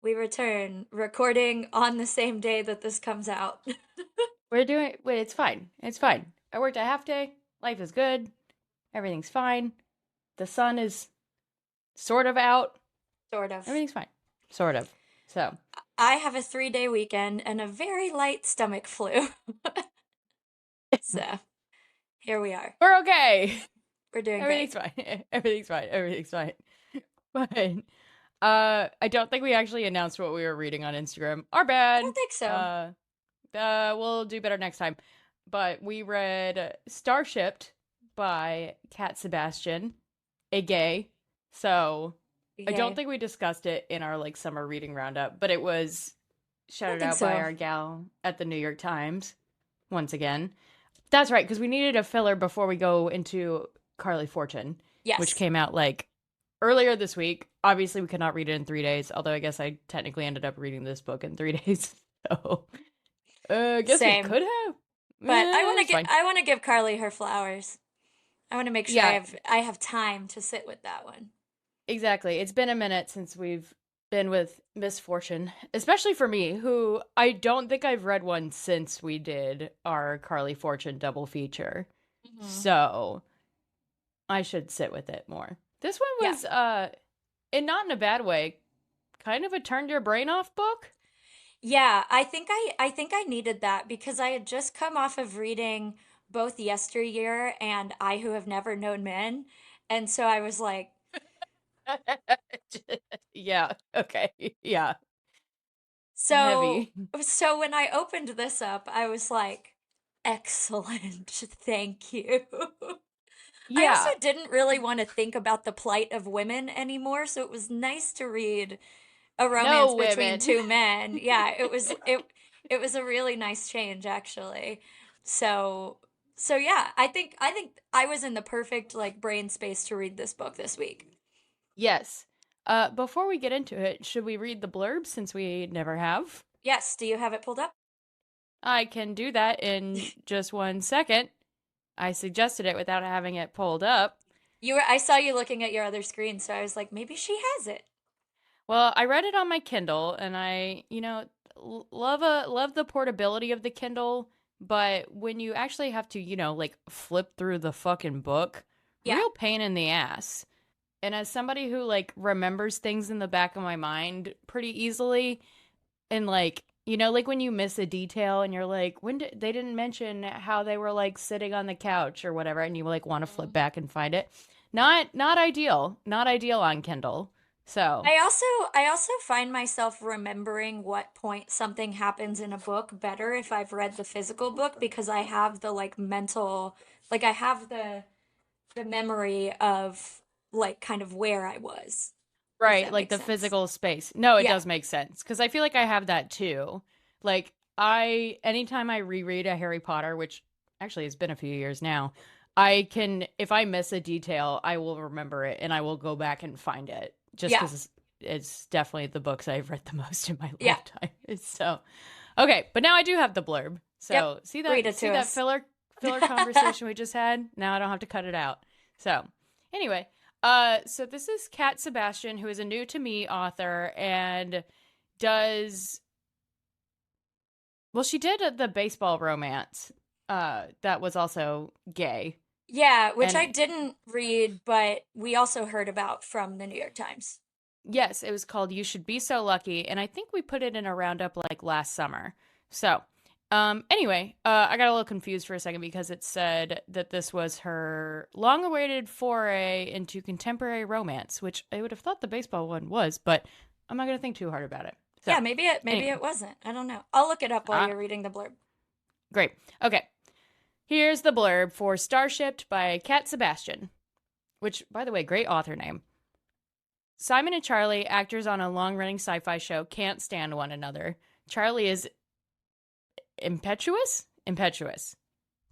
We return, recording on the same day that this comes out. Wait, it's fine. It's fine. I worked a half day. Life is good. Everything's fine. The sun is sort of out. Sort of. Everything's fine. Sort of. So, I have a 3-day weekend and a very light stomach flu. So, here we are. we're okay. We're doing great. Everything's fine. Everything's fine. Everything's fine. But I don't think we actually announced what we were reading on Instagram. Our I bad. don't think so. Uh we'll do better next time. But we read Starshipped by Cat Sebastian, a gay. So I don't Yay. think we discussed it in our like summer reading roundup, but it was I don't shouted think out by so. our gal at the New York Times once again. That's right, because we needed a filler before we go into Carly Fortune, which Yes. came out like earlier this week. Obviously, we could not read it in 3 days, although I guess I technically ended up reading this book in 3 days. So, I guess we Same. could have. But It's fine. I want to give Carly her flowers. I want to make sure Yeah, I have time to sit with that one. exactly. It's been a minute since we've been with Miss Fortune, especially for me, who I don't think I've read one since we did our Carly Fortune double feature. Hmm. So I should sit with it more. This one Yeah. was, and not in a bad way, kind of a turn your brain off book. Yeah, I think I needed that because I had just come off of reading both Yesteryear and I Who Have Never Known Men. And so I was like, Yeah. Okay. Yeah. so Heavy. so when I opened this up, I was like, excellent. Thank you. I also Yeah. didn't really want to think about the plight of women anymore, so it was nice to read a romance No between women. two men. Yeah, it was a really nice change actually. So so yeah, I think I was in the perfect like brain space to read this book this week. Yes. Before we get into it, should we read the blurb since we never have? Yes, do you have it pulled up? I can do that in just 1 second. I suggested it without having it pulled up. I saw you looking at your other screen, so I was like, maybe she has it. Well, I read it on my Kindle, and love the portability of the Kindle, but when you actually have to, like flip through the fucking book, Yeah. real pain in the ass. And as somebody who like remembers things in the back of my mind pretty easily, and like like when you miss a detail and you're like, they didn't mention how they were like sitting on the couch or whatever, and you like want to flip Mhm. back and find it. Not ideal. Not ideal on Kindle. So I also find myself remembering what point something happens in a book better if I've read the physical book because I have the like mental like I have the memory of like kind of where I was, if right, that like makes the sense. physical space. No, it Yeah. does make sense because I feel like I have that too. Like I anytime I reread a Harry Potter, which actually has been a few years now, I can if I miss a detail, I will remember it and I will go back and find it just Yeah. because it's definitely the books I've read the most in my Yeah. lifetime. So okay, but now I do have the blurb. Yep. So Read it see to that us. filler conversation we just had. Now I don't have to cut it out. So anyway, so this is Cat Sebastian, who is a new to me author and does well. She did the baseball romance, that was also gay, Yeah, which I and didn't read, but we also heard about from the New York Times. yes, it was called "You Should Be So Lucky," and I think we put it in a roundup like last summer. So, anyway, I got a little confused for a second because it said that this was her long-awaited foray into contemporary romance, which I would have thought the baseball one was, but I'm not gonna think too hard about it. So, Yeah, maybe anyway, it wasn't. I don't know. I'll look it up while ah, you're reading the blurb. great. Okay, here's the blurb for Starshipped by Cat Sebastian, which, by the way, great author name. Simon and Charlie, actors on a long running sci fi show, can't stand one another. Charlie is impetuous,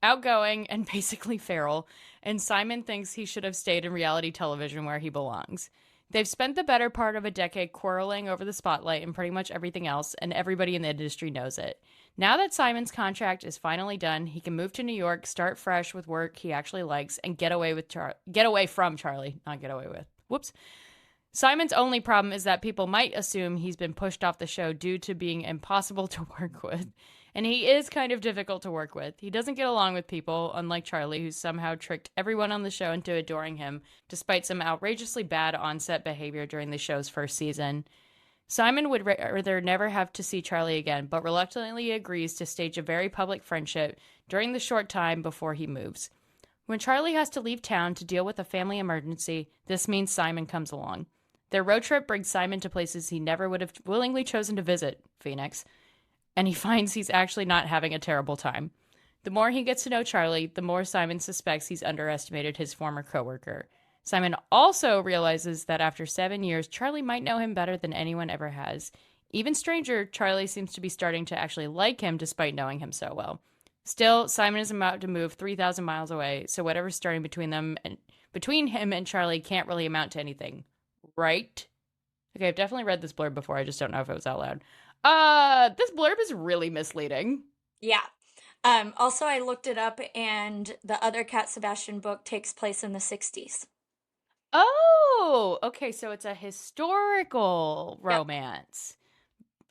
outgoing, and basically feral, and Simon thinks he should have stayed in reality television where he belongs. They've spent the better part of a decade quarreling over the spotlight and pretty much everything else, and everybody in the industry knows it. Now that Simon's contract is finally done, he can move to New York, start fresh with work he actually likes, and get away from Charlie. Not get away with. Whoops. Simon's only problem is that people might assume he's been pushed off the show due to being impossible to work with. And he is kind of difficult to work with. He doesn't get along with people, unlike Charlie, who somehow tricked everyone on the show into adoring him, despite some outrageously bad on-set behavior during the show's first season. Simon would rather never have to see Charlie again, but reluctantly agrees to stage a very public friendship during the short time before he moves. When Charlie has to leave town to deal with a family emergency, this means Simon comes along. Their road trip brings Simon to places he never would have willingly chosen to visit, Phoenix, and he finds he's actually not having a terrible time. The more he gets to know Charlie, the more Simon suspects he's underestimated his former coworker. Simon also realizes that after 7 years, Charlie might know him better than anyone ever has. Even stranger, Charlie seems to be starting to actually like him despite knowing him so well. Still, Simon is about to move 3,000 miles away, so whatever's starting between him and Charlie can't really amount to anything. Right? Okay, I've definitely read this blurb before, I just don't know if it was out loud. This blurb is really misleading. Yeah. Also, I looked it up, and the other Cat Sebastian book takes place in the 60s. Oh, okay, so it's a historical Yep. romance.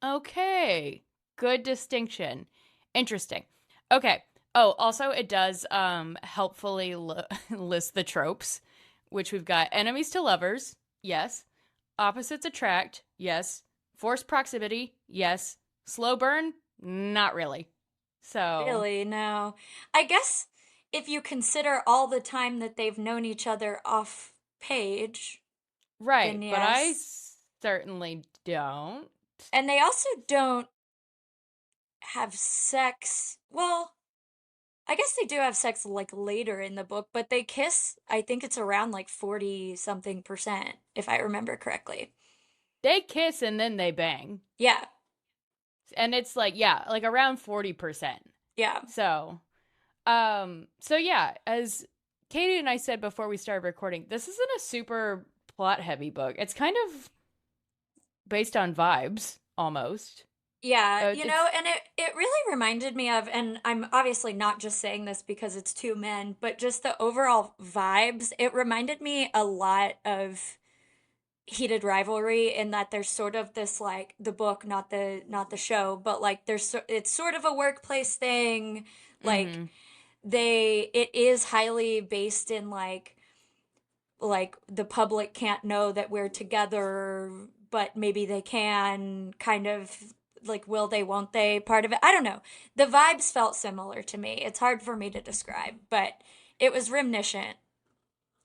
Okay, good distinction. Interesting. Okay. Oh, also it does helpfully list the tropes, which we've got enemies to lovers, yes. Opposites attract, yes. Forced proximity, yes. Slow burn, not really. So, Really, no. I guess if you consider all the time that they've known each other off page, then right, but I yes. certainly don't. And they also don't have sex. Well, I guess they do have sex like later in the book, but they kiss, I think it's around like 40 something percent, if I remember correctly. They kiss and then they bang. Yeah, And it's like, yeah, like around 40%. yeah. So yeah, as Katie and I said before we started recording, this isn't a super plot heavy book. It's kind of based on vibes almost. Yeah, It's and it really reminded me of, and I'm obviously not just saying this because it's two men, but just the overall vibes. It reminded me a lot of Heated Rivalry in that there's sort of this like the book, not the show, but like it's sort of a workplace thing. Like mhm. it is highly based in like the public can't know that we're together, but maybe they can, kind of like will they, won't they, part of it. I don't know. The vibes felt similar to me. It's hard for me to describe, but it was reminiscent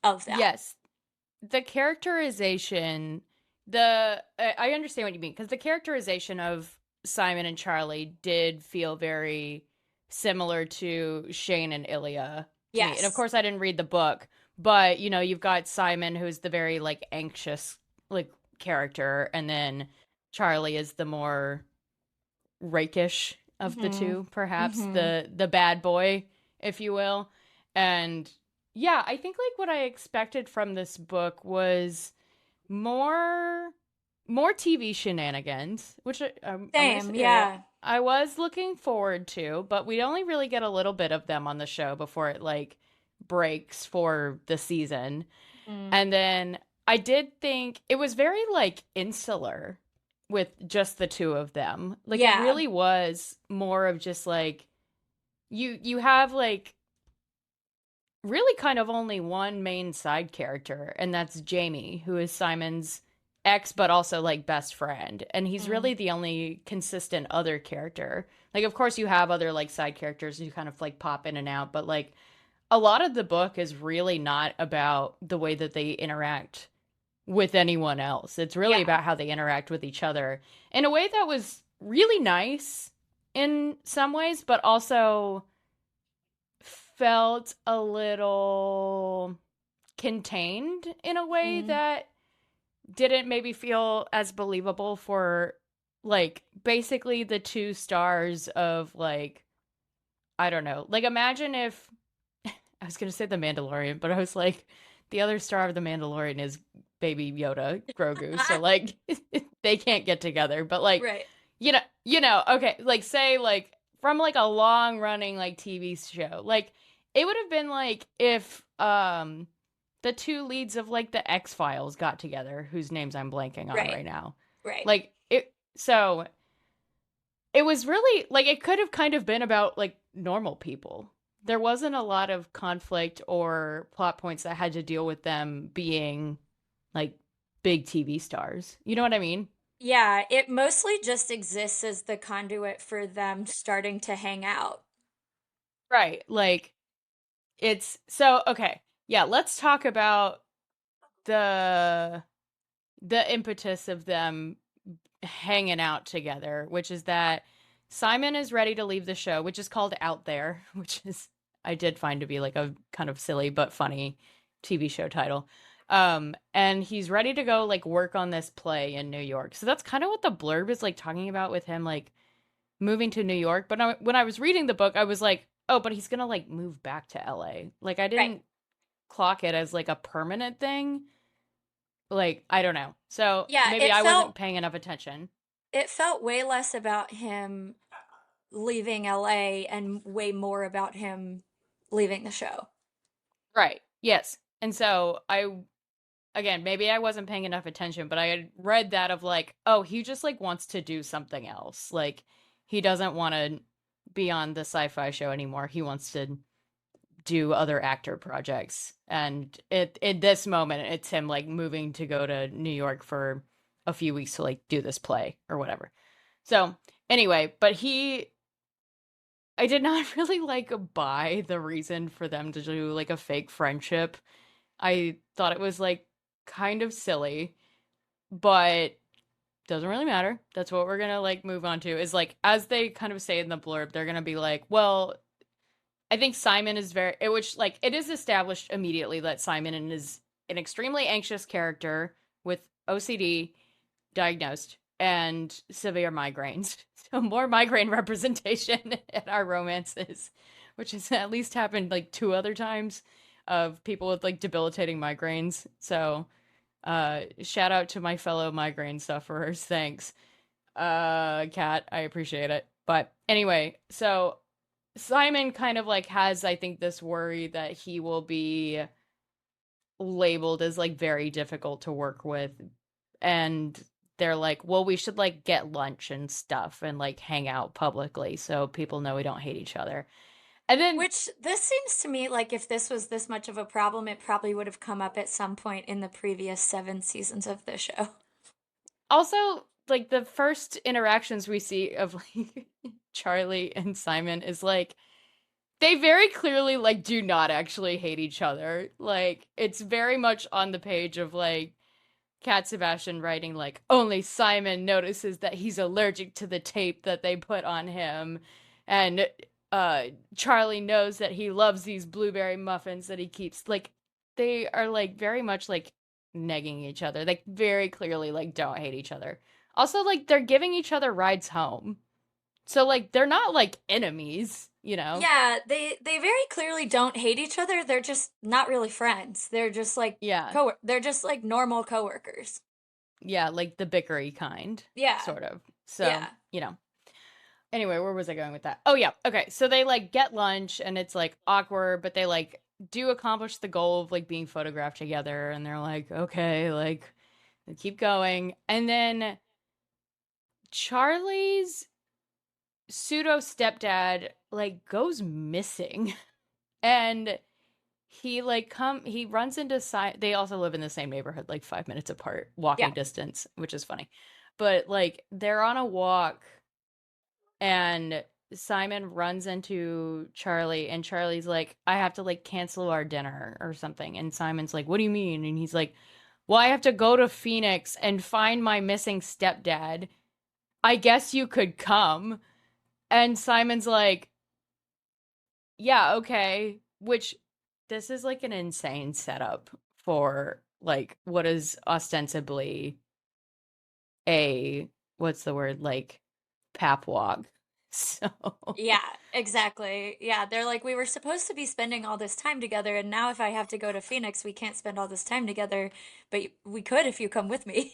of that. Yes, the characterization, the I understand what you mean because the characterization of Simon and Charlie did feel very similar to Shane and Ilya to me. And of Yes. course I didn't read the book, but you've got Simon who's the very like anxious like character and then Charlie is the more rakish of the Mhm. two, perhaps Mhm. the bad boy, if you will. And yeah, I think like what I expected from this book was more more TV shenanigans, which I'm gonna Same, say yeah. I was looking forward to, but we only really get a little bit of them on the show before it like breaks for the season. Mm. And then I did think it was very like insular with just the two of them. Like it Yeah. really was more of just like you have like really kind of only one main side character and that's Jamie, who is Simon's ex but also like best friend. And he's Mm. really the only consistent other character. Like of course you have other like side characters who kind of like pop in and out, but like a lot of the book is really not about the way that they interact with anyone else. It's really Yeah. about how they interact with each other in a way that was really nice in some ways, but also felt a little contained in a way Mm. that didn't maybe feel as believable for like basically the two stars of like I don't know. Like imagine if I was gonna say the Mandalorian, but I was like, the other star of the Mandalorian is Baby Yoda, Grogu. So like, they can't get together. But like, Right. okay, like say like from like a long running like TV show, like it would have been like if the two leads of like the X-Files got together, whose names I'm blanking on Right. right now. Right. Like it so it was really like it could have kind of been about like normal people. There wasn't a lot of conflict or plot points that had to deal with them being like big TV stars. You know what I mean? Yeah, it mostly just exists as the conduit for them starting to hang out. Right. Like it's so okay. Yeah, let's talk about the impetus of them hanging out together, which is that Simon is ready to leave the show, which is called Out There, which is I did find to be like a kind of silly but funny TV show title. And he's ready to go like work on this play in New York. So that's kind of what the blurb is like talking about with him like moving to New York. But when I was reading the book, I was like, oh, but he's gonna like move back to LA. Like I Right. didn't clock it as like a permanent thing. Like I don't know. So Yeah, maybe I wasn't paying enough attention. it felt way less about him leaving LA and way more about him leaving the show. Right. Yes. And so again, maybe I wasn't paying enough attention, but I had read that of like, oh, he just like wants to do something else. Like he doesn't want to be on the sci-fi show anymore. He wants to do other actor projects. And it in this moment it's him like moving to go to New York for a few weeks to like do this play or whatever. So, anyway, but he I did not really like buy the reason for them to do like a fake friendship. I thought it was like kind of silly, but doesn't really matter. That's what we're gonna like move on to is like as they kind of say in the blurb, they're gonna be like, well, I think Simon is which like it is established immediately that Simon is an extremely anxious character with OCD diagnosed and severe migraines. So more migraine representation in our romances, which has at least happened like two other times of people with like debilitating migraines. So shout out to my fellow migraine sufferers. Thanks. Kat, I appreciate it. But anyway, so Simon kind of like has I think this worry that he will be labeled as like very difficult to work with, and they're like, well, we should like get lunch and stuff and like hang out publicly so people know we don't hate each other. And then Which this seems to me like if this was this much of a problem, it probably would have come up at some point in the previous 7 seasons of the show. also like the first interactions we see of like Charlie and Simon is like they very clearly like do not actually hate each other. Like it's very much on the page of like Cat Sebastian writing like only Simon notices that he's allergic to the tape that they put on him, and Charlie knows that he loves these blueberry muffins that he keeps. Like they are like very much like negging each other. Like very clearly like don't hate each other. Also like they're giving each other rides home. So like they're not like enemies, you know? Yeah, they very clearly don't hate each other. They're just not really friends. They're just like Yeah. they're just like normal coworkers. Yeah, like the bickery kind, Yeah. sort of. So, Yeah. you know. Anyway, where was I going with that? Oh yeah. Okay. So they like get lunch and it's like awkward, but they like do accomplish the goal of like being photographed together and they're like, okay, like they keep going. And then Charlie's pseudo stepdad like goes missing. And he runs into they also live in the same neighborhood, like 5 minutes apart, Yeah. walking distance, which is funny. But like they're on a walk and Simon runs into Charlie and Charlie's like, I have to like cancel our dinner or something. And Simon's like, what do you mean? And he's like, well, I have to go to Phoenix and find my missing stepdad. I guess you could come. And Simon's like, yeah, okay. Which this is like an insane setup for like what is ostensibly a what's the word like pap walk. So Yeah, exactly. Yeah, they're like, we were supposed to be spending all this time together, and now if I have to go to Phoenix, we can't spend all this time together, but we could if you come with me.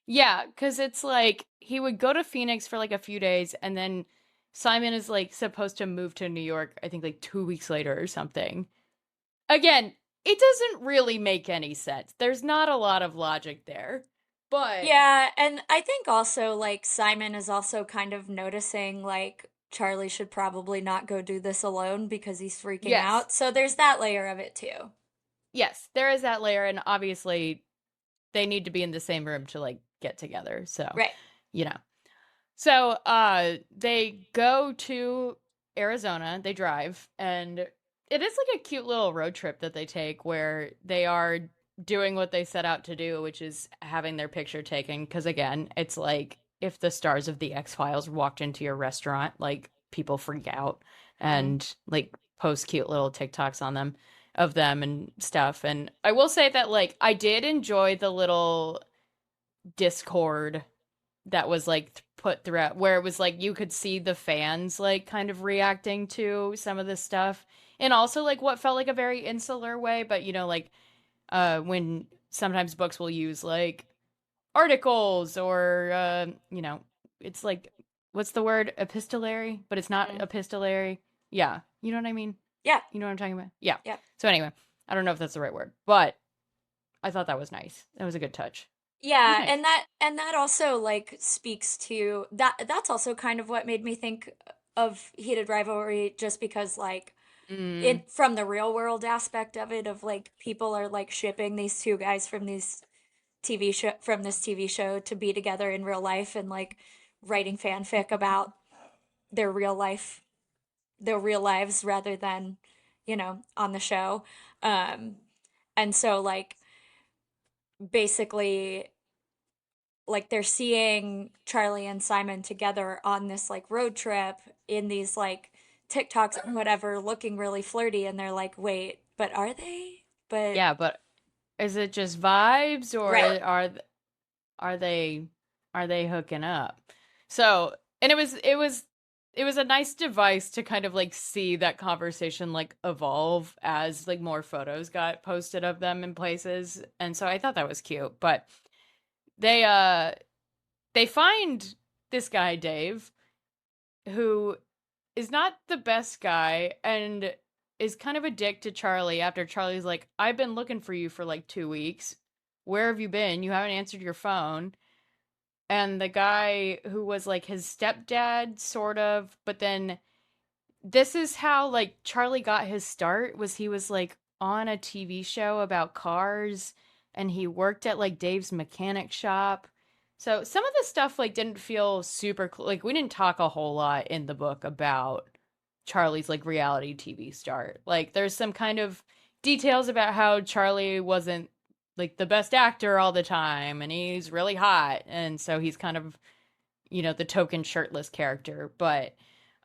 yeah, because it's like he would go to Phoenix for like a few days and then Simon is like supposed to move to New York, I think like 2 weeks later or something. Again, it doesn't really make any sense. There's not a lot of logic there. But Yeah, and I think also like Simon is also kind of noticing like Charlie should probably not go do this alone because he's freaking yes, out. So there's that layer of it too. yes, there is that layer, and obviously they need to be in the same room to like get together. So, Right. you know. So they go to Arizona, they drive, and it is like a cute little road trip that they take where they are doing what they set out to do, which is having their picture taken. Because again, it's like if the stars of the X-Files walked into your restaurant, like people freak out Mm. and like post cute little TikToks on them of them and stuff. And I will say that like I did enjoy the little Discord that was like put throughout where it was like you could see the fans like kind of reacting to some of this stuff, and also like what felt like a very insular way, but you know, like when sometimes books will use like articles or you know, it's like what's the word, epistolary, but it's not Mm. epistolary. Yeah, you know what I mean. Yeah. You know what I'm talking about. Yeah. Yeah. So anyway, I don't know if that's the right word, but I thought that was nice. That was a good touch. It was Yeah, nice. and that also like speaks to that's also kind of what made me think of heated rivalry just because like Mm, it from the real world aspect of it of like people are like shipping these two guys from these this TV show to be together in real life and like writing fanfic about their real life their real lives rather than on the show. um and so like basically like they're seeing Charlie and Simon together on this like road trip in these like TikToks and whatever looking really flirty and they're like, "Wait, but are they?" But yeah, but is it just vibes, or right. are they are they hooking up? So, and it was a nice device to kind of like see that conversation like evolve as like more photos got posted of them in places. And so I thought that was cute. But they they find this guy Dave who is not the best guy and is kind of a dick to Charlie after Charlie's like, I've been looking for you for like 2 weeks. Where have you been? You haven't answered your phone. And the guy who was like his stepdad, sort of, but then this is how like Charlie got his start was he was like on a TV show about cars and he worked at like Dave's mechanic shop. So some of the stuff like didn't feel super like we didn't talk a whole lot in the book about Charlie's like reality TV start. Like there's some kind of details about how Charlie wasn't like the best actor all the time and he's really hot and so he's kind of, you know, the token shirtless character,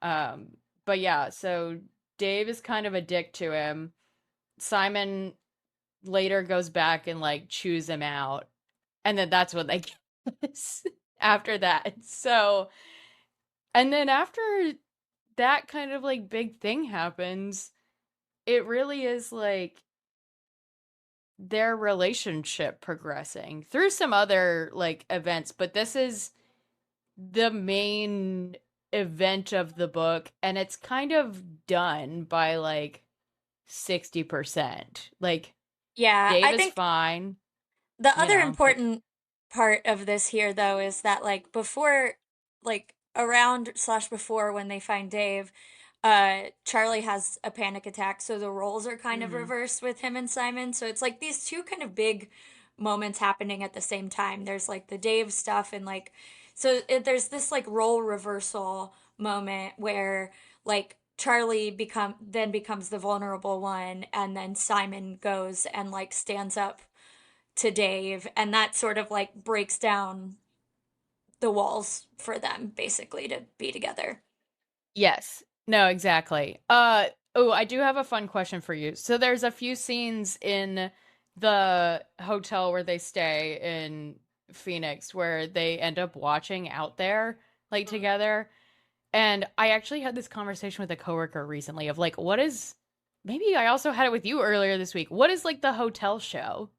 um but yeah, so Dave is kind of a dick to him. Simon later goes back and like chews him out, and then that's when they kiss after that. So, and then after that kind of like big thing happens, it really is like their relationship progressing through some other like events, but this is the main event of the book and it's kind of done by like 60%. Like Yeah, Dave I is think fine, the you other know, but important part of this here, though, is that like before, like around slash before when they find Dave, Charlie has a panic attack, so the roles are kind of mhm. reversed with him and Simon. So it's like these two kind of big moments happening at the same time. There's like the Dave stuff, and like, there's this like role reversal moment where like Charlie becomes the vulnerable one, and then Simon goes and like stands up to Dave, and that sort of like breaks down the walls for them basically to be together. Yes. No, exactly. Oh, I do have a fun question for you. So there's a few scenes in the hotel where they stay in Phoenix where they end up watching out there like Mm. together. And I actually had this conversation with a coworker recently of like, what is, maybe I also had it with you earlier this week. What is like the hotel show?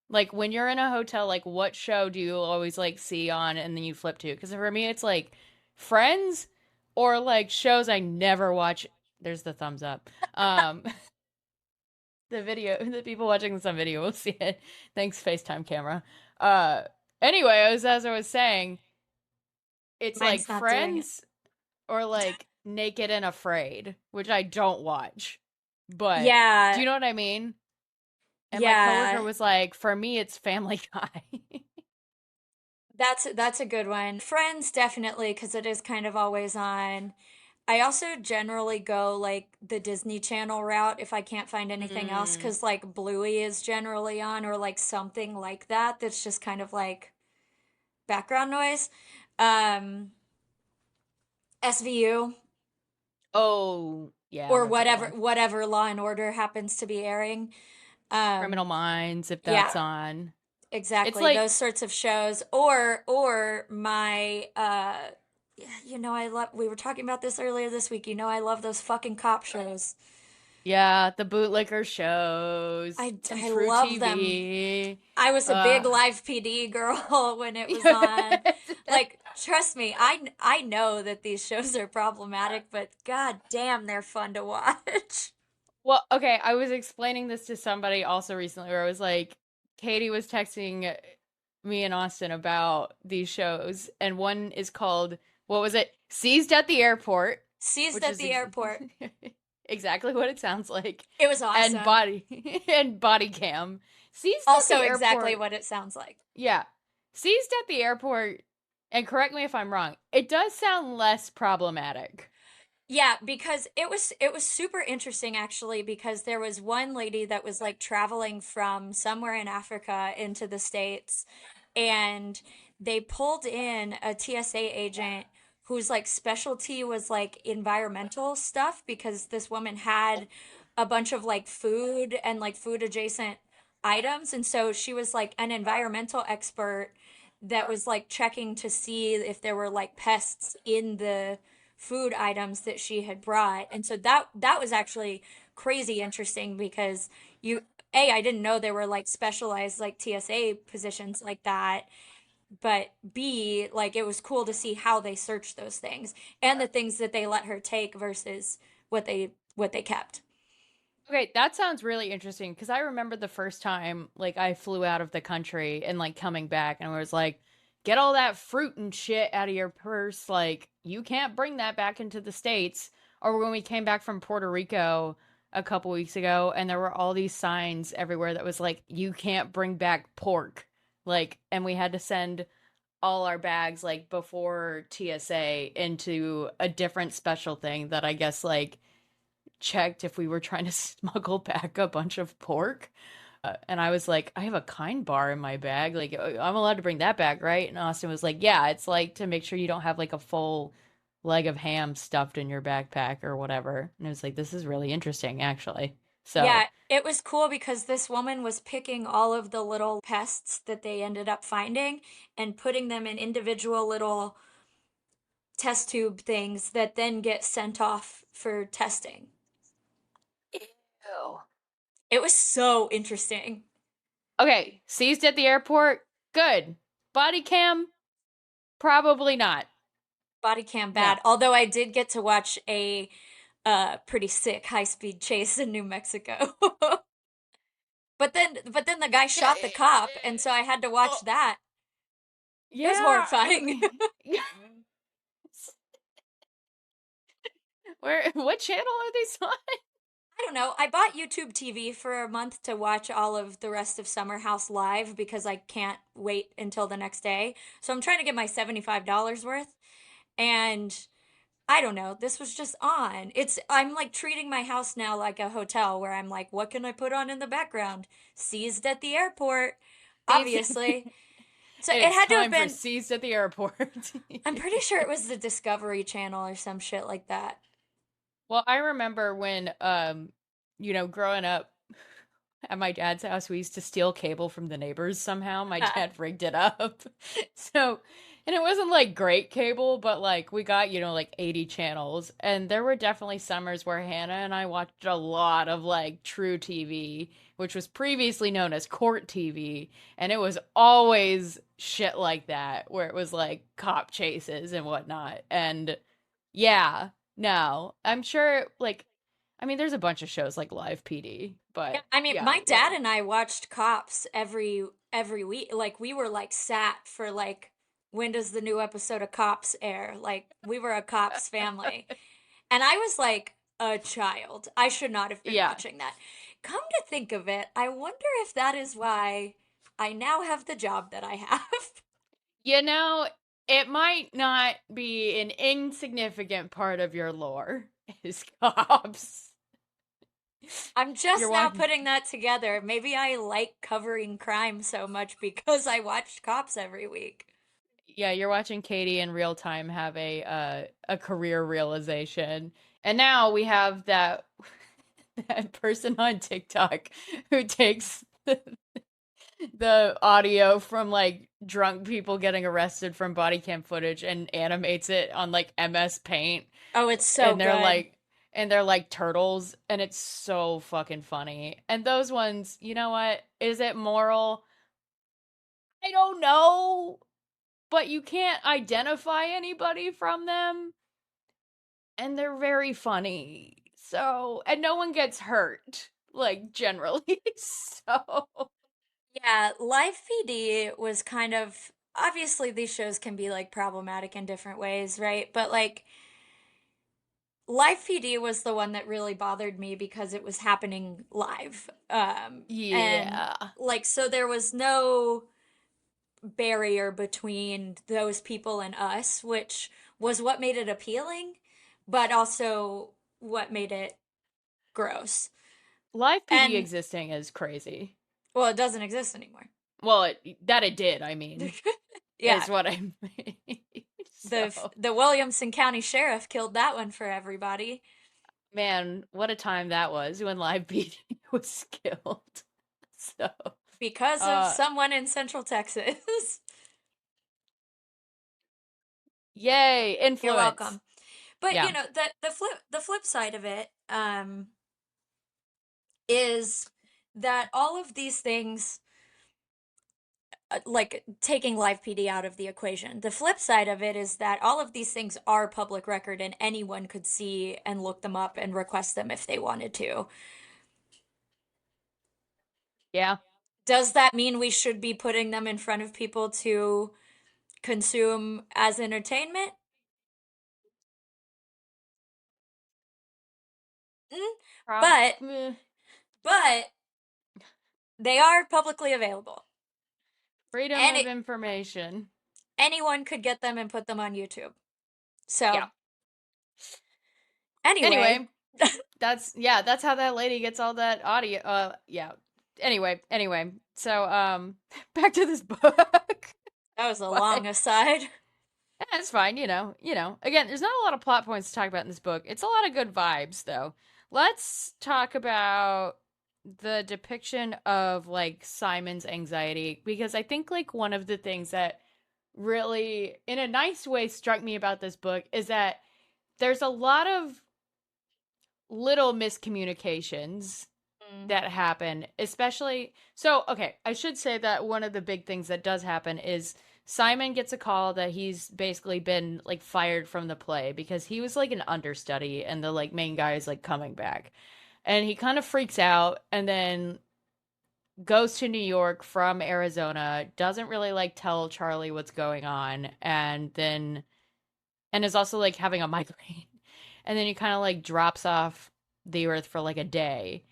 Like when you're in a hotel, like what show do you always like see on and then you flip to? Because for me, it's like Friends or like shows I never watch. There's the thumbs up. Um, The video, the people watching this on video will see it. Thanks, FaceTime camera. Uh, anyway, as I was saying, it's like Mine's not doing it. Friends or like Naked and Afraid, which I don't watch. But do Yeah, you know what I mean? And my coworker yeah. was like, for me, it's Family Guy. That's a good one. Friends definitely because it is kind of always on. I also generally go like the Disney Channel route if I can't find anything else Mm. because like Bluey is generally on or like something like that that's just kind of like background noise. Um, SVU Oh, yeah, or that's a good whatever one. Law and Order happens to be airing. Criminal Um, Minds, if that's yeah, on. It's exactly. like, Those sorts of shows or my I love we were talking about this earlier this week. I love those fucking cop shows. yeah, the bootlicker shows and I True love them. TV. I was a big Uh, Live PD girl when it was on. Like, trust me, I know that these shows are problematic, but god damn, they're fun to watch. well, okay, I was explaining this to somebody also recently where I was like, Katie was texting me and Austin about these shows, and one is called, what was it? Seized at the Airport, Seized which at is the airport. exactly what it sounds like, It was and awesome. Body Cam. Seized at Also the exactly Airport, what it sounds like. yeah. Seized at the Airport, and correct me if I'm wrong, it does sound less problematic. Yeah, because it was super interesting actually because there was one lady that was like traveling from somewhere in Africa into the States and they pulled in a TSA agent whose like specialty was like environmental stuff because this woman had a bunch of like food and like food adjacent items and so she was like an environmental expert that was like checking to see if there were like pests in the food items that she had brought. And so that was actually crazy interesting because I didn't know there were like specialized like TSA positions like that, but B, like it was cool to see how they searched those things and the things that they let her take versus what they kept. Okay, that sounds really interesting because I remember the first time like I flew out of the country and like coming back and I was like, get all that fruit and shit out of your purse. Like, you can't bring that back into the States. Or when we came back from Puerto Rico a couple weeks ago and there were all these signs everywhere that was like, you can't bring back pork. Like, and we had to send all our bags like before TSA into a different special thing that I guess like checked if we were trying to smuggle back a bunch of pork. And I was like, I have a kind bar in my bag. Like, I'm allowed to bring that back, right? And Austin was like, yeah, it's like to make sure you don't have like a full leg of ham stuffed in your backpack or whatever. And it was like, this is really interesting, actually. So, Yeah, it was cool because this woman was picking all of the little pests that they ended up finding and putting them in individual little test tube things that then get sent off for testing. ew. It was so interesting. Okay, seized at the airport. Good. Body cam? Probably not. Body cam No. bad. Although I did get to watch a pretty sick high-speed chase in New Mexico. But then the guy Yeah. shot the cop, and so I had to Oh, watch that. It was yeah. horrifying. Where? What channel are these on? I don't know. I bought YouTube TV for a month to watch all of the rest of Summer House live because I can't wait until the next day. So I'm trying to get my $75 worth. And I don't know. This was just on. I'm like treating my house now like a hotel where I'm like, what can I put on in the background? Seized at the airport, Seized. obviously. So it It's had to have time for been, seized at the airport. I'm pretty sure it was the Discovery Channel or some shit like that. Well, I remember when, growing up at my dad's house, we used to steal cable from the neighbors somehow. My dad rigged it up. So, and it wasn't like great cable, but like we got, like 80 channels. And there were definitely summers where Hannah and I watched a lot of like True TV, which was previously known as Court TV. And it was always shit like that, where it was like cop chases and whatnot. And yeah, no, I'm sure, like, I mean, there's a bunch of shows like Live PD, Yeah, But I mean, yeah, my dad whatever. and I watched Cops every week. Like we were like sat for like when does the new episode of Cops air? Like we were a Cops family. And I was like a child. I should not have been Yeah. watching that. Come to think of it, I wonder if that is why I now have the job that I have. You know, it might not be an insignificant part of your lore is cops. I'm You're just now watching. putting that together. Maybe I like covering crime so much because I watched Cops every week. Yeah, you're watching Katie in real time have a career realization. And now we have that that person on TikTok who takes the audio from like drunk people getting arrested from body cam footage and animates it on like MS Paint, Oh, it's so and good. they're like turtles, and it's so fucking funny. And those ones, you know what? Is it moral? I don't know, but you can't identify anybody from them, and they're very funny. So, and no one gets hurt, like generally. So, Yeah, Live PD was kind of obviously these shows can be like problematic in different ways, right? But like Live PD was the one that really bothered me because it was happening live. And yeah. like so there was no barrier between those people and us, which was what made it appealing, but also what made it gross. Live PD And existing is crazy. well, it doesn't exist anymore. Well, that it did, I mean, Yeah, is what I mean. So, the Williamson County Sheriff killed that one for everybody man, what a time that was when Live PD was killed. So, because of uh, someone in Central Texas. yay, You're influence. welcome. But Yeah. you know, the flip side of it is that all of these things like taking live PD out of the equation. The flip side of it is that all of these things are public record and anyone could see and look them up and request them if they wanted to. Yeah. Does that mean we should be putting them in front of people to consume as entertainment? Mm, Prob but but they are publicly available. freedom And of information. anyone could get them and put them on YouTube. Yeah. So, anyway, Anyway, that's how that lady gets all that audio. Yeah. Anyway. So, back to this book. that was a long What? aside. That's fine, Again, there's not a lot of plot points to talk about in this book. It's a lot of good vibes, though. Let's talk about the depiction of like Simon's anxiety, because I think like one of the things that really, in a nice way, struck me about this book is that there's a lot of little miscommunications Mm. that happen, especially. So, okay, I should say that one of the big things that does happen is Simon gets a call that he's basically been like fired from the play because he was like an understudy and the like main guy is like coming back. And he kind of freaks out and then goes to New York from Arizona, doesn't really like tell Charlie what's going on, and is also like having a migraine. And then he kind of like drops off the earth for like a day.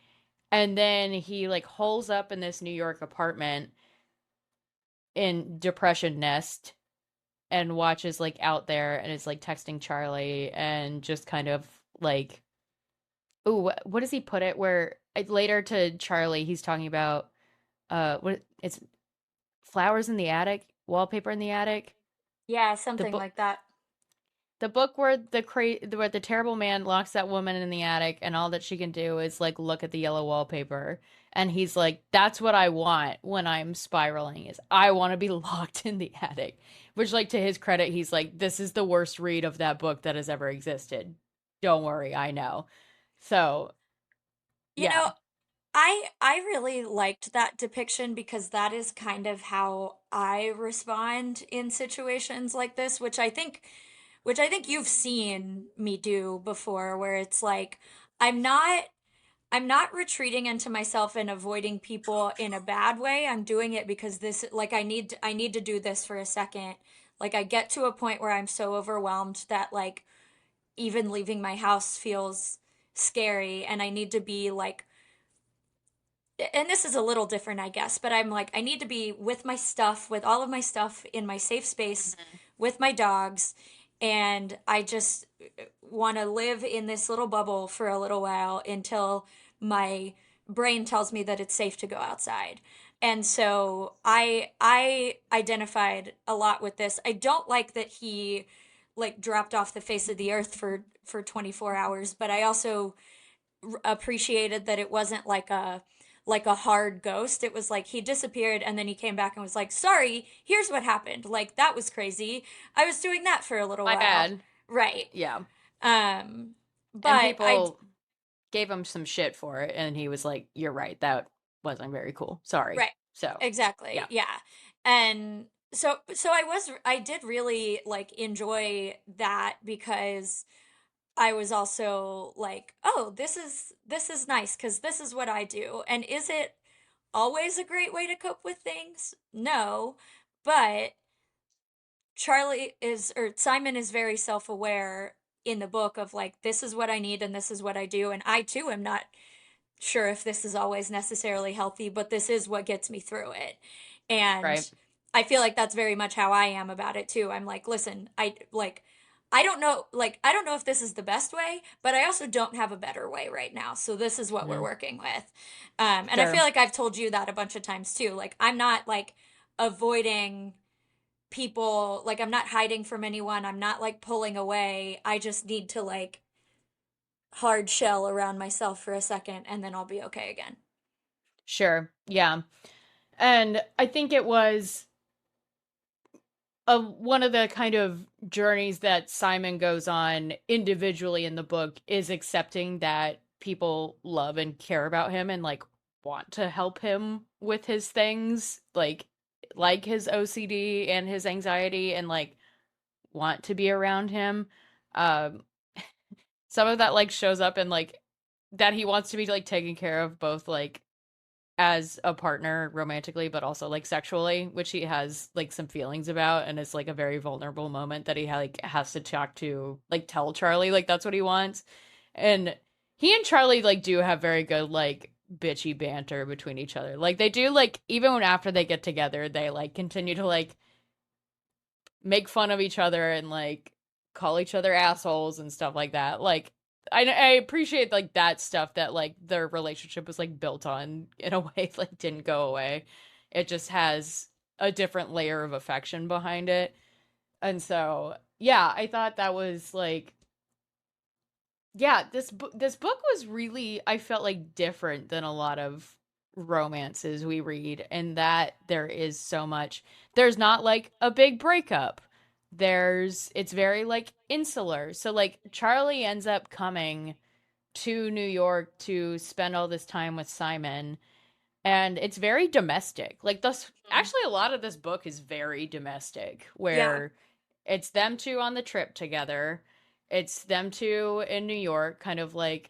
And then he like holes up in this New York apartment in Depression Nest and watches like out there and is like texting Charlie and just kind of like, ooh, what does he put it where later to Charlie he's talking about what it's flowers in the attic, wallpaper in the attic, Yeah, the something book like that. the book where where the terrible man locks that woman in the attic and all that she can do is like look at the yellow wallpaper, and he's like, that's what I want when I'm spiraling, is I want to be locked in the attic, which like to his credit he's like, this is the worst read of that book that has ever existed, don't worry, I know. So You yeah. know, I really liked that depiction because that is kind of how I respond in situations like this, which I think you've seen me do before, where it's like I'm not I'm not retreating into myself and avoiding people in a bad way. I'm doing it because this, like, I need to do this for a second. Like, I get to a point where I'm so overwhelmed that, like, even leaving my house feels scary, and I need to be like, and this is a little different, I guess, but I'm like, I need to be with my stuff, with all of my stuff in my safe space Mhm. with my dogs. And I just want to live in this little bubble for a little while until my brain tells me that it's safe to go outside. And so I identified a lot with this. I don't like that he like dropped off the face of the earth for 24 hours, but I also appreciated that it wasn't like a hard ghost. It was like he disappeared and then he came back and was like, "Sorry, here's what happened." Like that was crazy. I was doing that for a little My while. bad. Right. Yeah. Um And but I people gave him some shit for it, and he was like, "You're right. That wasn't very cool. Sorry." right. So, Exactly. yeah. Yeah. And so I did really like enjoy that because I was also like, "Oh, this is nice because this is what I do." And is it always a great way to cope with things? No, but Charlie is, or Simon is very self-aware in the book of like, this is what I need and this is what I do. And I too am not sure if this is always necessarily healthy, but this is what gets me through it. And Right. I feel like that's very much how I am about it too. I'm like, listen, I don't know, like, I don't know if this is the best way, but I also don't have a better way right now. So this is what we're Mhm. working with. And I feel Sure. like I've told you that a bunch of times too. Like, I'm not like avoiding people, like, I'm not hiding from anyone. I'm not like pulling away. I just need to like hard shell around myself for a second and then I'll be okay again. Sure. Yeah. And I think it was one of the kind of journeys that Simon goes on individually in the book is accepting that people love and care about him and like want to help him with his things, like his OCD and his anxiety, and like want to be around him. Um some of that like shows up in like that he wants to be like taken care of both like as a partner romantically but also like sexually, which he has like some feelings about, and it's like a very vulnerable moment that he like has to talk to like tell Charlie like that's what he wants. And he and Charlie like do have very good like bitchy banter between each other. Like they do, like even when after they get together they like continue to like make fun of each other and like call each other assholes and stuff like that. Like I appreciate like that stuff that like their relationship was like built on in a way like didn't go away. It just has a different layer of affection behind it. And so, yeah, I thought that was like yeah, this book was really, I felt like, different than a lot of romances we read, in that there is so much. There's not like a big breakup. It's very like insular. So like Charlie ends up coming to New York to spend all this time with Simon, and it's very domestic. Like this, Mm. actually a lot of this book is very domestic, Yeah. where it's them two on the trip together. It's them two in New York kind of like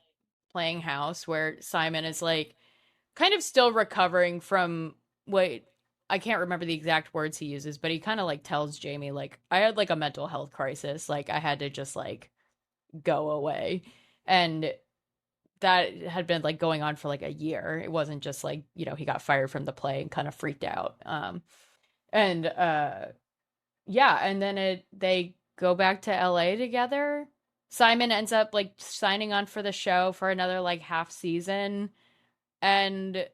playing house, where Simon is like kind of still recovering from what, I can't remember the exact words he uses, but he kind of like tells Jamie like I had like a mental health crisis, like I had to just like go away. And that had been like going on for like a year. It wasn't just like, he got fired from the play and kind of freaked out. And yeah, and then they go back to LA together. Simon ends up like signing on for the show for another like half season, and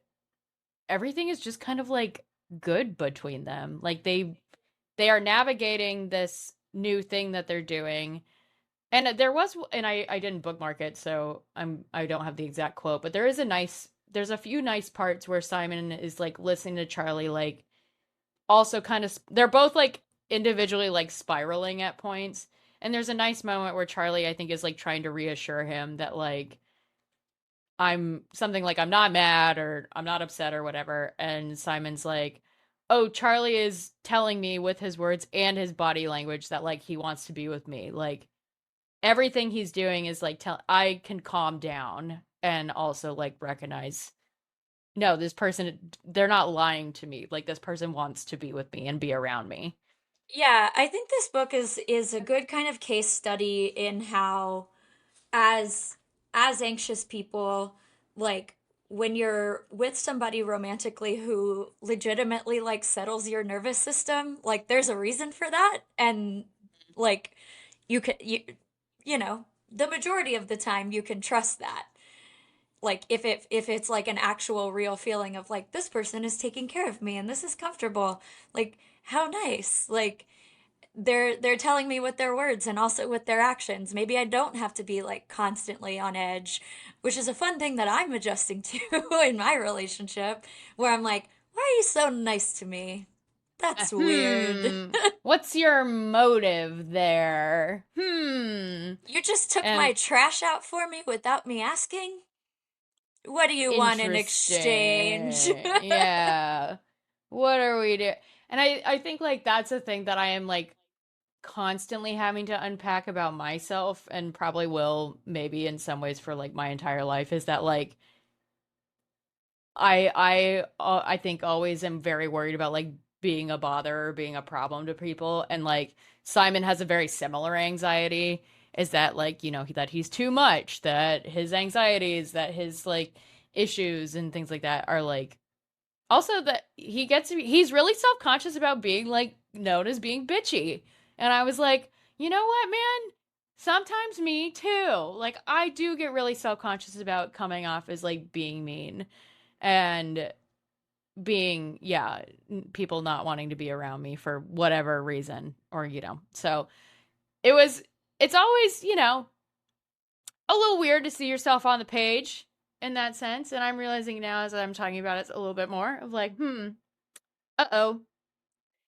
everything is just kind of like good between them. Like they are navigating this new thing that they're doing. And there was, and I didn't bookmark it, so I don't have the exact quote, but there's a few nice parts where Simon is like listening to Charlie, like also kind of, they're both like individually like spiraling at points. And there's a nice moment where Charlie, I think, is like trying to reassure him that like I'm something like I'm not mad or I'm not upset or whatever. And Simon's like, "Oh, Charlie is telling me with his words and his body language that like he wants to be with me. Like everything he's doing is like tell I can calm down and also like recognize, no, this person, they're not lying to me. Like this person wants to be with me and be around me. Yeah, I think this book is a good kind of case study in how as as anxious people, like when you're with somebody romantically who legitimately like settles your nervous system, like there's a reason for that, and like you know, the majority of the time you can trust that. Like if it's like an actual real feeling of like this person is taking care of me and this is comfortable, like how nice. Like they're telling me with their words and also with their actions. Maybe I don't have to be like constantly on edge, which is a fun thing that I'm adjusting to in my relationship, where I'm like, why are you so nice to me? That's weird. What's your motive there? You just took my And trash out for me without me asking. What do you want in exchange? interesting. Yeah. What are we doing? And I think like that's a thing that I am like constantly having to unpack about myself, and probably will maybe in some ways for like my entire life, is that like I think always am very worried about like being a bother or being a problem to people, and like Simon has a very similar anxiety, is that like, you know, that he's too much, that his anxieties, that his like issues and things like that are like, also that he's really self-conscious about being like known as being bitchy. And I was like, you know what, man? Sometimes me too. Like I do get really self-conscious about coming off as like being mean and being, yeah, people not wanting to be around me for whatever reason, or you know. So it was, it's always, you know, a little weird to see yourself on the page in that sense, and I'm realizing now as I'm talking about it a little bit more of like, uh-oh,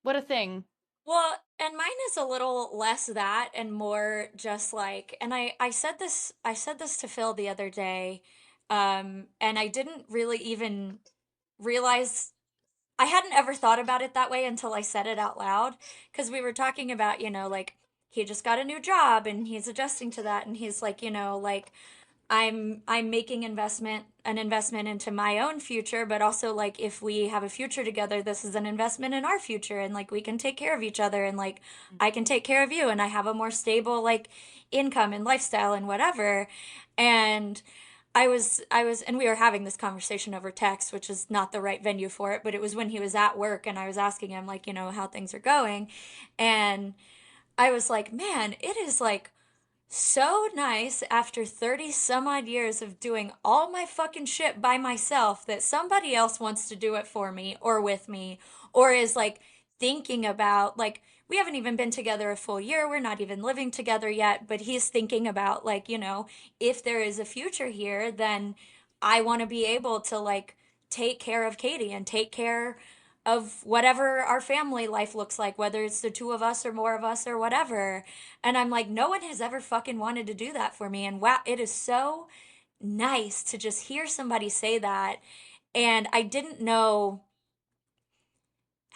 what a thing. Well, and mine is a little less that and more just like, and I said this to Phil the other day, and I didn't really even realize I hadn't ever thought about it that way until I said it out loud, because we were talking about, you know, like he just got a new job and he's adjusting to that, and he's like, you know, like I'm making an investment into my own future, but also like if we have a future together, this is an investment in our future, and like we can take care of each other, and like I can take care of you and I have a more stable like income and lifestyle and whatever. And and we were having this conversation over text, which is not the right venue for it, but it was when he was at work and I was asking him like, you know, how things are going. And I was like, man, it is like so nice after 30 some odd years of doing all my fucking shit by myself that somebody else wants to do it for me or with me, or is like thinking about like we haven't even been together a full year, we're not even living together yet, but he's thinking about like, you know, if there is a future here, then I want to be able to like take care of Katey and take care of whatever our family life looks like, whether it's the two of us or more of us or whatever. And I'm like, no one has ever fucking wanted to do that for me. And wow, it is so nice to just hear somebody say that. And I didn't know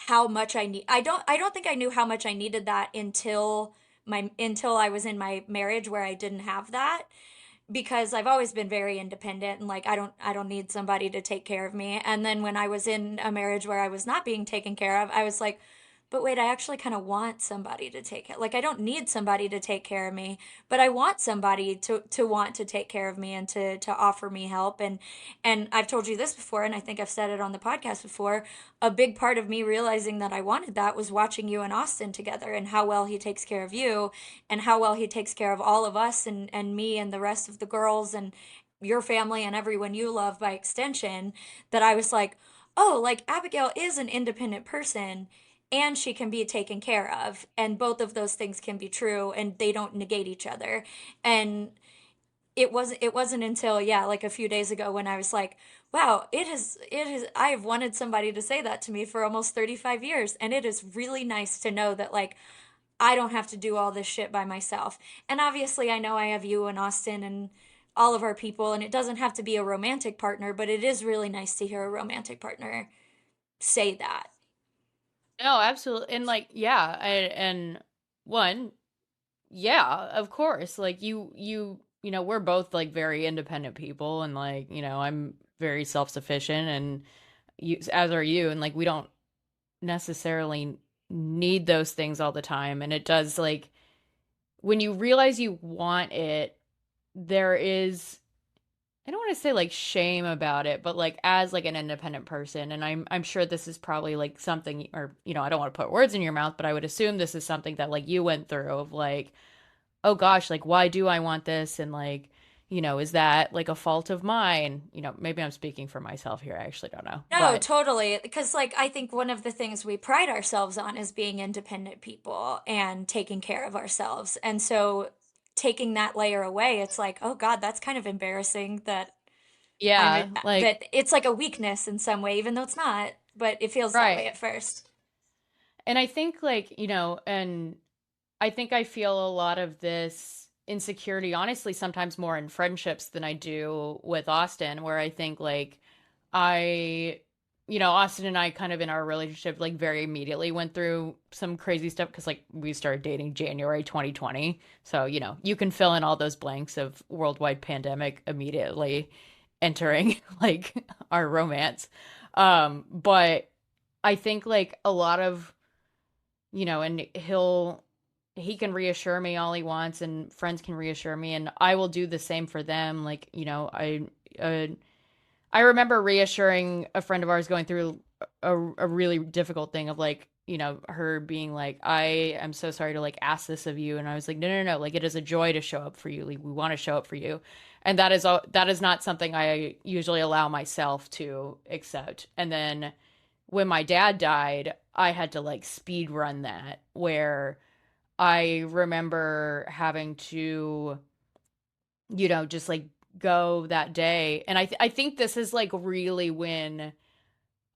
how much I don't think I knew how much I needed that until I was in my marriage where I didn't have that, because I've always been very independent and like I don't need somebody to take care of me. And then when I was in a marriage where I was not being taken care of, I was like, but wait, I actually kind of want somebody to take care. Like I don't need somebody to take care of me, but I want somebody to want to take care of me and to offer me help. And I've told you this before, and I think I've said it on the podcast before. A big part of me realizing that I wanted that was watching you and Austin together and how well he takes care of you and how well he takes care of all of us and me and the rest of the girls and your family and everyone you love by extension. That I was like, oh, like Abigail is an independent person and she can be taken care of, and both of those things can be true and they don't negate each other. And it wasn't until, yeah, like a few days ago when I was like, wow, it is I have wanted somebody to say that to me for almost 35 years, and it is really nice to know that like I don't have to do all this shit by myself. And obviously I know I have you and Austin and all of our people, and it doesn't have to be a romantic partner, but it is really nice to hear a romantic partner say that. No, absolutely. And like, yeah, and one, yeah, of course. Like we're both like very independent people, and like, I'm very self-sufficient, and you, as are you, and like we don't necessarily need those things all the time. And it does, like, when you realize you want it, there is, I don't want to say like shame about it, but like as like an independent person, and I'm sure this is probably like something, or I don't want to put words in your mouth, but I would assume this is something that like you went through of like, oh gosh, like why do I want this? And like, is that like a fault of mine? Maybe I'm speaking for myself here. I actually don't know. No, But totally. Because, like, I think one of the things we pride ourselves on is being independent people and taking care of ourselves. And so taking that layer away, it's like, oh God, that's kind of embarrassing that yeah, like that it's like a weakness in some way, even though it's not, but it feels that way right. at first. And I think like, and I think I feel a lot of this insecurity, honestly, sometimes more in friendships than I do with Austin, where I think like I, Austin and I kind of in our relationship, like very immediately went through some crazy stuff because like we started dating January 2020. So, you can fill in all those blanks of worldwide pandemic immediately entering like our romance. But I think like a lot of, and he can reassure me all he wants, and friends can reassure me, and I will do the same for them. Like, uh, I remember reassuring a friend of ours going through a really difficult thing of like, her being like, I am so sorry to like ask this of you. And I was like, no, no, no, like it is a joy to show up for you. Like we want to show up for you. And that is not something I usually allow myself to accept. And then when my dad died, I had to like speed run that, where I remember having to, just like go that day. And I think this is like really when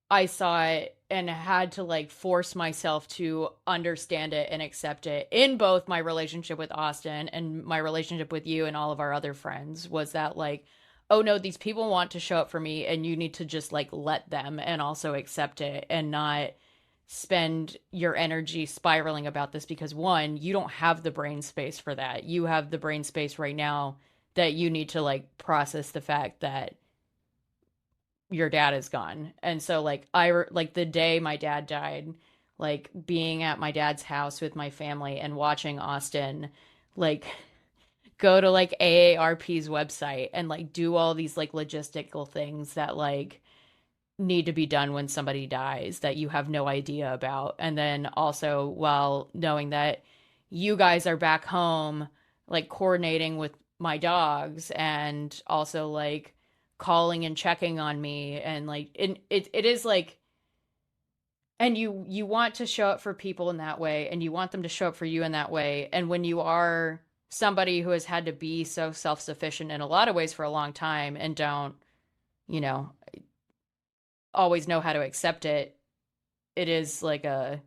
I saw it and had to like force myself to understand it and accept it in both my relationship with Austin and my relationship with you and all of our other friends, was that like, oh no, these people want to show up for me, and you need to just like let them and also accept it, and not spend your energy spiraling about this, because one, you don't have the brain space for that. You have the brain space right now that you need to like process the fact that your dad is gone. And so like like the day my dad died, like being at my dad's house with my family and watching Austin like go to like AARP's website and like do all these like logistical things that like need to be done when somebody dies that you have no idea about. And then also, while knowing that you guys are back home, like coordinating with my dogs, and also like calling and checking on me, and like it is like, and you want to show up for people in that way, and you want them to show up for you in that way. And when you are somebody who has had to be so self-sufficient in a lot of ways for a long time, and don't, you know always know how to accept it, it is like an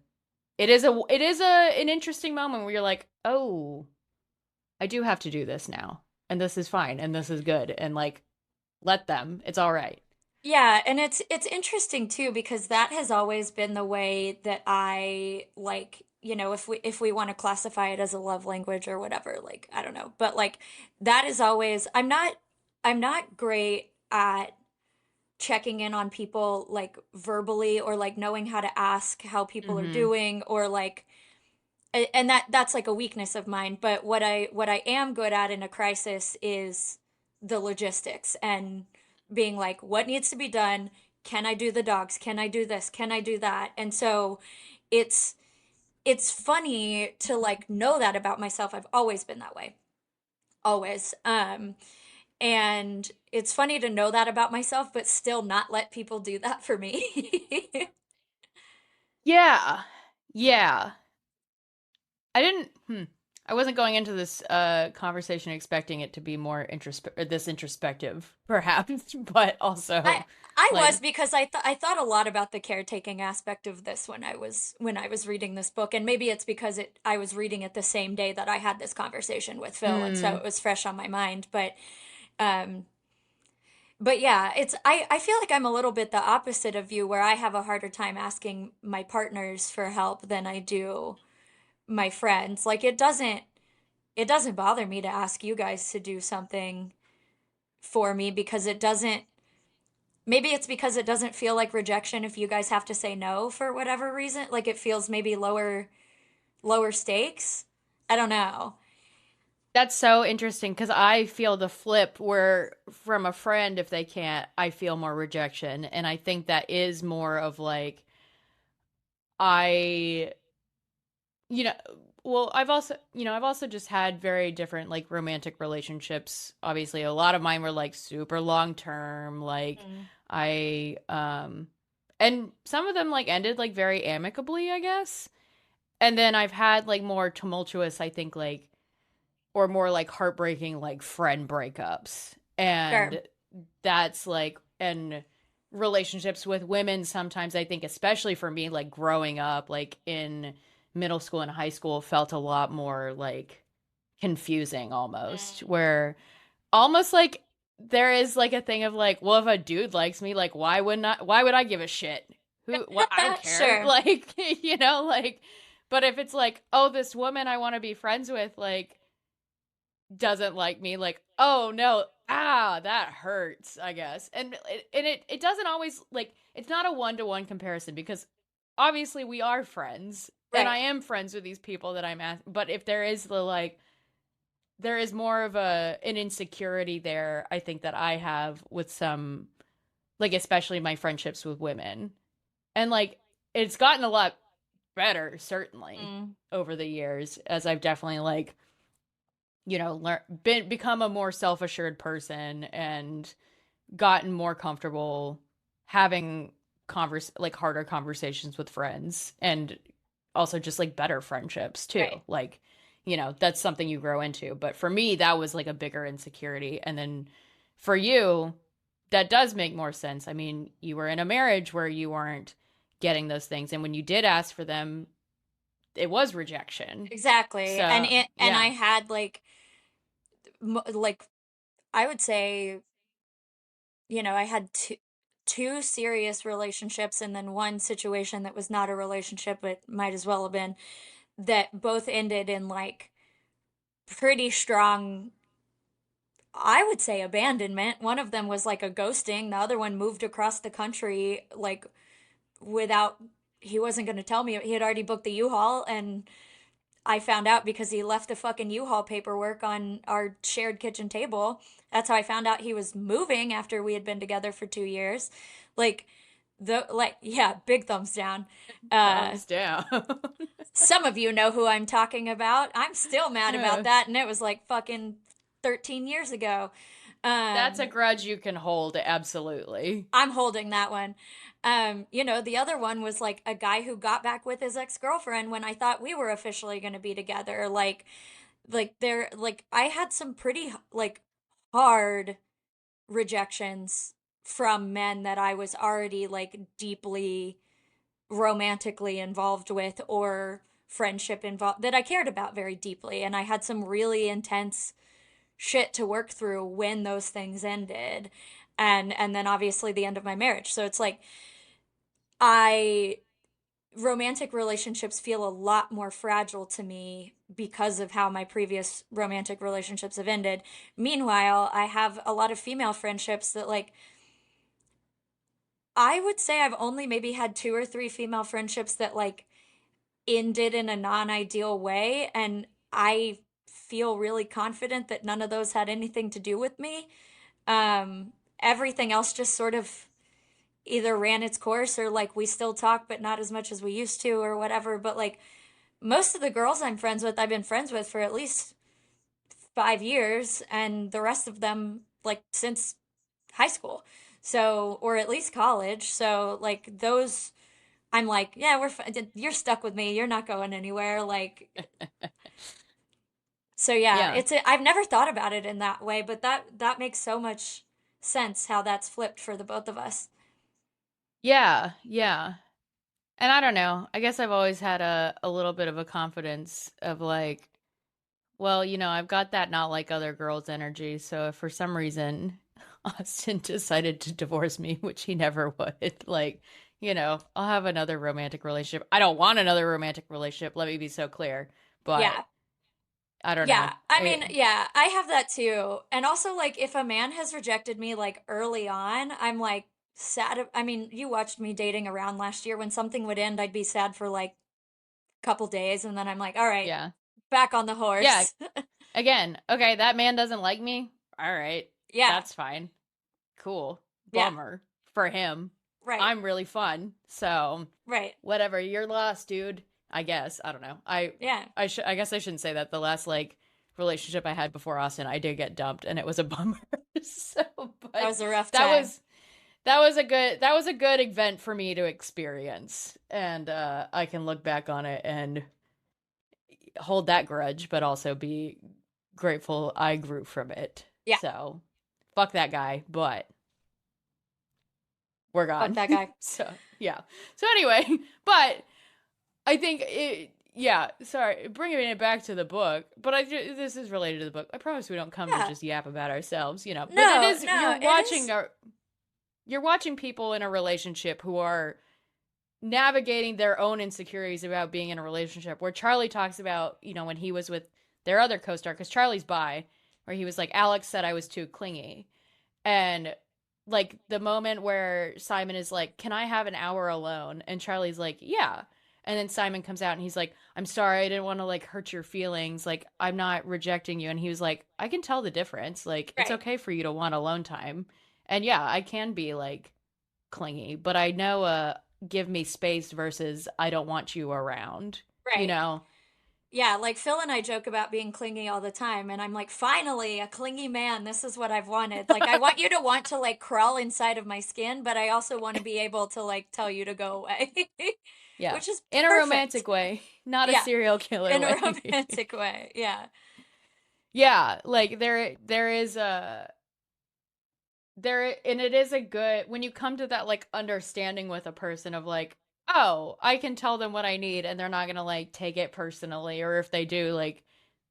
interesting moment where you're like, oh, I do have to do this now, and this is fine, and this is good, and like, let them, it's all right. Yeah, and it's interesting too because that has always been the way that I like, if we want to classify it as a love language or whatever, like I don't know, but like that is always I'm not great at checking in on people like verbally or like knowing how to ask how people are Mm-hmm. doing or like and that's like a weakness of mine, but what I am good at in a crisis is the logistics and being like what needs to be done, can I do the dogs, can I do this, can I do that? And so it's it's funny to like know that about myself. I've always been that way. Always. And it's funny to know that about myself but still not let people do that for me. Yeah, yeah. I wasn't going into this conversation expecting it to be more this introspective, perhaps, but I also I like, was because I thought a lot about the caretaking aspect of this when I was reading this book, and maybe it's because it I was reading it the same day that I had this conversation with Phil, and so mm, it was fresh on my mind. Um but yeah, I feel like I'm a little bit the opposite of you, where I have a harder time asking my partners for help than I do my friends. Like it doesn't bother me to ask you guys to do something for me because it doesn't, maybe it's because it doesn't feel like rejection if you guys have to say no for whatever reason. Like it feels maybe lower stakes. I don't know. That's so interesting because I feel the flip where from a friend, if they can't, I feel more rejection. And I think that is more of like, I, you know, well, I've also just had very different like romantic relationships. Obviously, a lot of mine were like super long term. Like, Mm. I, and some of them like ended like very amicably, I guess. And then I've had like more tumultuous, I think, like, or more like heartbreaking like friend breakups. Sure. And that's like and relationships with women sometimes I think especially for me like growing up like in middle school and high school felt a lot more like confusing almost Mm. where almost like there is like a thing of like well if a dude likes me like why would I give a shit who what I don't care Sure. like like but if it's like oh this woman I want to be friends with like doesn't like me like oh no that hurts I guess and it doesn't always like it's not a one-to-one comparison because obviously we are friends and I Right. am friends with these people that I'm at but if there is the like there is more of a an insecurity there I think that I have with some like especially my friendships with women and like it's gotten a lot better certainly Mm. over the years as I've definitely like become a more self-assured person and gotten more comfortable having like harder conversations with friends and also just like better friendships too Right. like that's something you grow into but for me that was like a bigger insecurity and then for you that does make more sense I mean you were in a marriage where you weren't getting those things and when you did ask for them it was rejection Exactly. And so I yeah. had like I would say, I had two serious relationships and then one situation that was not a relationship but might as well have been that both ended in like pretty strong, I would say, abandonment. One of them was like a ghosting. The other one moved across the country like without, he wasn't going to tell me. He had already booked the U-Haul and I found out because he left the fucking U-Haul paperwork on our shared kitchen table. That's how I found out he was moving after we had been together for 2 years. Like yeah, big thumbs down. Uh Thumbs down. some of you know who I'm talking about. I'm still mad about Yeah. that and it was like fucking 13 years ago. That's a Um grudge you can hold, absolutely. I'm holding that one. The other one was like a guy who got back with his ex-girlfriend when I thought we were officially going to be together. Like I had some pretty like hard rejections from men that I was already like deeply romantically involved with or friendship involved that I cared about very deeply and I had some really intense shit to work through when those things ended and then obviously the end of my marriage. So it's like I romantic relationships feel a lot more fragile to me because of how my previous romantic relationships have ended. Meanwhile, I have a lot of female friendships that like I would say I've only maybe had two or three female friendships that like ended in a non-ideal way and I feel really confident that none of those had anything to do with me. Everything else just sort of either ran its course or like we still talk but not as much as we used to or whatever, but like most of the girls I'm friends with, I've been friends with for at least 5 years, and the rest of them, like, since high school. So, or at least college. So, like, those, I'm like, yeah, you're stuck with me. You're not going anywhere. Like, so yeah, Yeah. I've never thought about it in that way, but that makes so much sense how that's flipped for the both of us. Yeah. Yeah. And I don't know. I guess I've always had a little bit of a confidence of like, well, I've got that not like other girls energy. So if for some reason Austin decided to divorce me, which he never would, like, I'll have another romantic relationship. I don't want another romantic relationship. Let me be so clear. But Yeah. I don't Yeah, know. I mean, yeah, I have that too. And also, like, if a man has rejected me like early on, I'm like sad. I mean, you watched me dating around last year. When something would end, I'd be sad for like a couple days, and then I'm like, all right, Yeah. back on the Yeah. horse. Again, okay, that man doesn't like me. All right. Yeah, That's fine. Cool. yeah, Bummer for him. right, I'm really fun. So, right, whatever, you're lost, dude. I guess. I don't know. yeah. I guess I shouldn't say that. The last like relationship I had before Austin, I did get dumped and it was a bummer. So, That but was a rough that time. was that was a good event for me to experience. And I can look back on it and hold that grudge, but also be grateful I grew from it. Yeah, So, fuck that guy, but we're fuck gone. that guy. So, yeah. So anyway, but I think yeah, sorry, bringing it back to the book, but this is related to the book. I promise we don't come to Yeah, just yap about ourselves, you know. But it no, is no, it is. you're watching people in a relationship who are navigating their own insecurities about being in a relationship. Where Charlie talks about, you know, when he was with their other co-star, because Charlie's bi, where he was like, Alex said I was too clingy, and like the moment where Simon is like, "Can I have an hour alone?" and Charlie's like, "Yeah." And then Simon comes out and he's like, "I'm sorry, I didn't want to like hurt your feelings. Like, I'm not rejecting you." And he was like, "I can tell the difference. Like, it's Right, okay for you to want alone time." And yeah, I can be like clingy, but I know give me space versus I don't want you around, you right. know? Yeah, like Phil and I joke about being clingy all the time, and I'm like, finally, a clingy man. This is what I've wanted. Like, I want you to want to like crawl inside of my skin, but I also want to be able to like tell you to go away, Yeah. which is In a perfect. romantic way, not a Yeah, serial killer in a way. romantic way. Yeah, Yeah, like there is a there and it is a good when you come to that like understanding with a person of like, oh, I can tell them what I need and they're not gonna like take it personally, or if they do, like,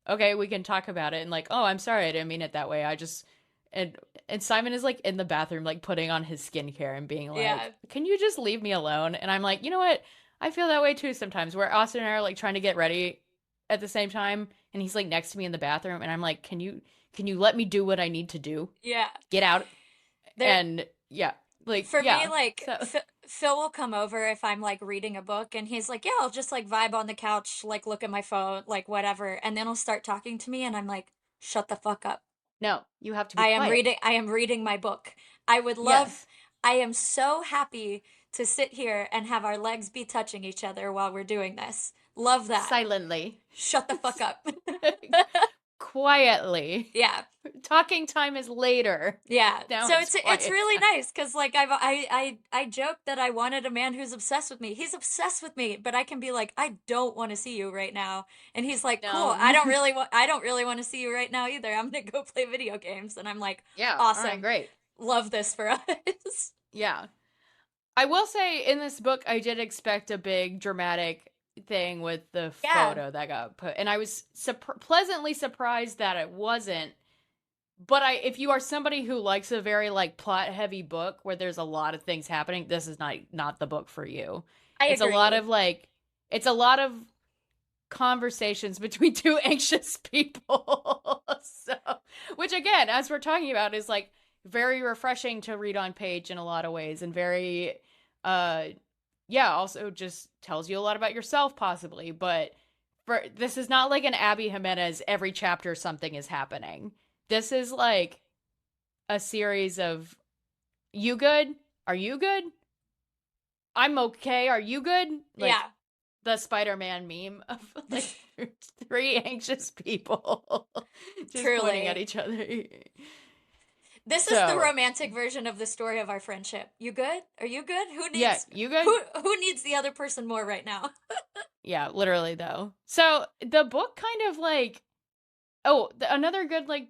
okay, we can talk about it and like, oh, I'm sorry, I didn't mean it that way. I just and and Simon is like in the bathroom like putting on his skincare and being yeah, like, can you just leave me alone? And I'm like, you know what? I feel that way too sometimes where Austin and I are like trying to get ready at the same time and he's like next to me in the bathroom and I'm like, can you let me do what I need to do? yeah. Get out. There, And yeah, like for me, yeah. like So Phil will come over if I'm like reading a book, and he's like, "Yeah, I'll just like vibe on the couch, like look at my phone, like whatever," and then he'll start talking to me, and I'm like, "Shut the fuck up." no, you have to be quiet. I am reading my book. I would love Yes. I am so happy to sit here and have our legs be touching each other while we're doing this. Love that. Silently. Shut the fuck up. Quietly. Yeah. Talking time is later. Yeah. Now So it's it's quiet really time. nice cuz like I joked that I wanted a man who's obsessed with me. He's obsessed with me, but I can be like, "I don't want to see you right now." And he's like, "Cool. No. I don't really want to see you right now either. I'm going to go play video games." And I'm like, Yeah, all right, "Awesome. great. Love this for us." Yeah. I will say in this book I did expect a big dramatic thing with the Yeah. photo that got put and I was pleasantly surprised that it wasn't. But if you are somebody who likes a very like plot heavy book where there's a lot of things happening, this is not the book for you. I It's a lot agree. of like it's a lot of conversations between two anxious people. So, which again, as we're talking about is like very refreshing to read on page in a lot of ways and very uh yeah, also just tells you a lot about yourself possibly, but for this is not like an Abby Jimenez every chapter something is happening. This is like a series of you good? Are you good? I'm okay. Are you good? Like Yeah. the Spider-Man meme of like three anxious people just pointing at Truly. each other. This is the So, romantic version of the story of our friendship. You good? Are you good? yeah, you good? Who needs the other person more right now? Yeah, literally though. So, the book kind of like oh, another good like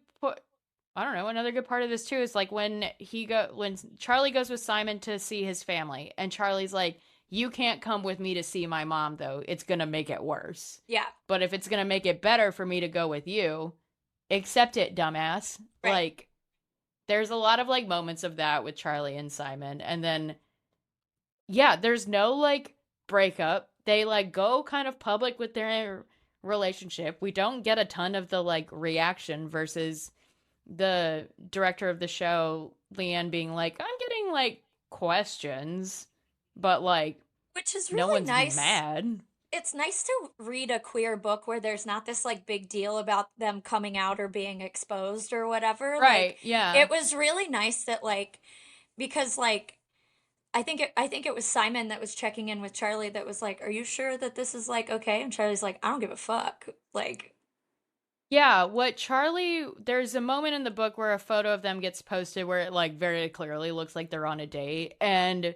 I don't know, another good part of this too is like when Charlie goes with Simon to see his family and Charlie's like, "You can't come with me to see my mom though. It's going to make it worse. Yeah. But if it's going to make it better for me to go with you, accept it, dumbass." Right. Like there's a lot of like moments of that with Charlie and Simon. And then yeah, there's no like breakup. They like go kind of public with their relationship. We don't get a ton of the like reaction versus the director of the show, Leanne, being like, I'm getting like questions, but like Which is no really one's nice. mad. It's nice to read a queer book where there's not this like big deal about them coming out or being exposed or whatever. Like Right. Yeah. it was really nice that like because like I think it was Simon that was checking in with Charlie that was like, "Are you sure that this is like okay?" And Charlie's like, "I don't give a fuck." Like, Yeah, what Charlie, there's a moment in the book where a photo of them gets posted where it like very clearly looks like they're on a date. And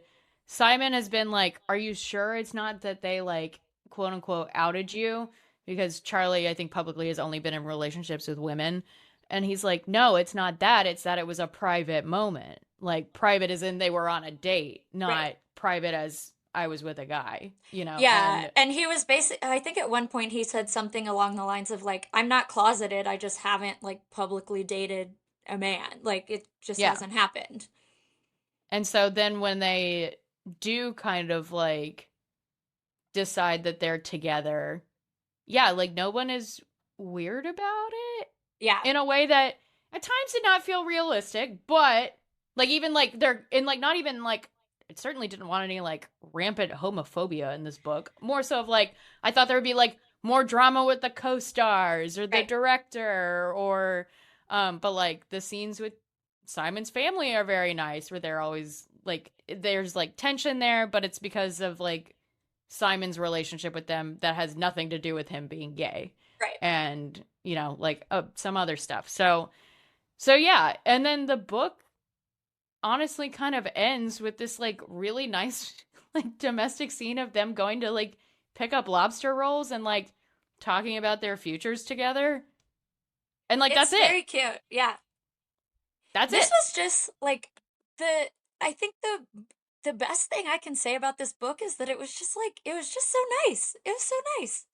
Simon has been like, are you sure it's not that they like quote unquote outed you? Because Charlie, I think publicly has only been in relationships with women. And he's like, no, it's not that. It's that it was a private moment. Like, private as in they were on a date, right. not private as I was with a guy, Yeah, and and he was I think at one point he said something along the lines of like, "I'm not closeted, I just haven't like publicly dated a man. Like it just yeah. hasn't happened." And so then when they do kind of like decide that they're together, yeah, like no one is weird about it Yeah, in a way that at times did not feel realistic, but like even like they're in like not even like it certainly didn't want any like rampant homophobia in this book. More so of like I thought there would be like more drama with the co-stars or the right. director or but like the scenes with Simon's family are very nice where they're always like there's like tension there, but it's because of like Simon's relationship with them that has nothing to do with him being gay Right. and like some other stuff. So yeah, and then the book honestly kind of ends with this like really nice like domestic scene of them going to like pick up lobster rolls and like talking about their futures together. And like that's It's it. very cute. Yeah. That's This it. was just like the I think the best thing I can say about this book is that it was just like it was just so nice. It was so nice.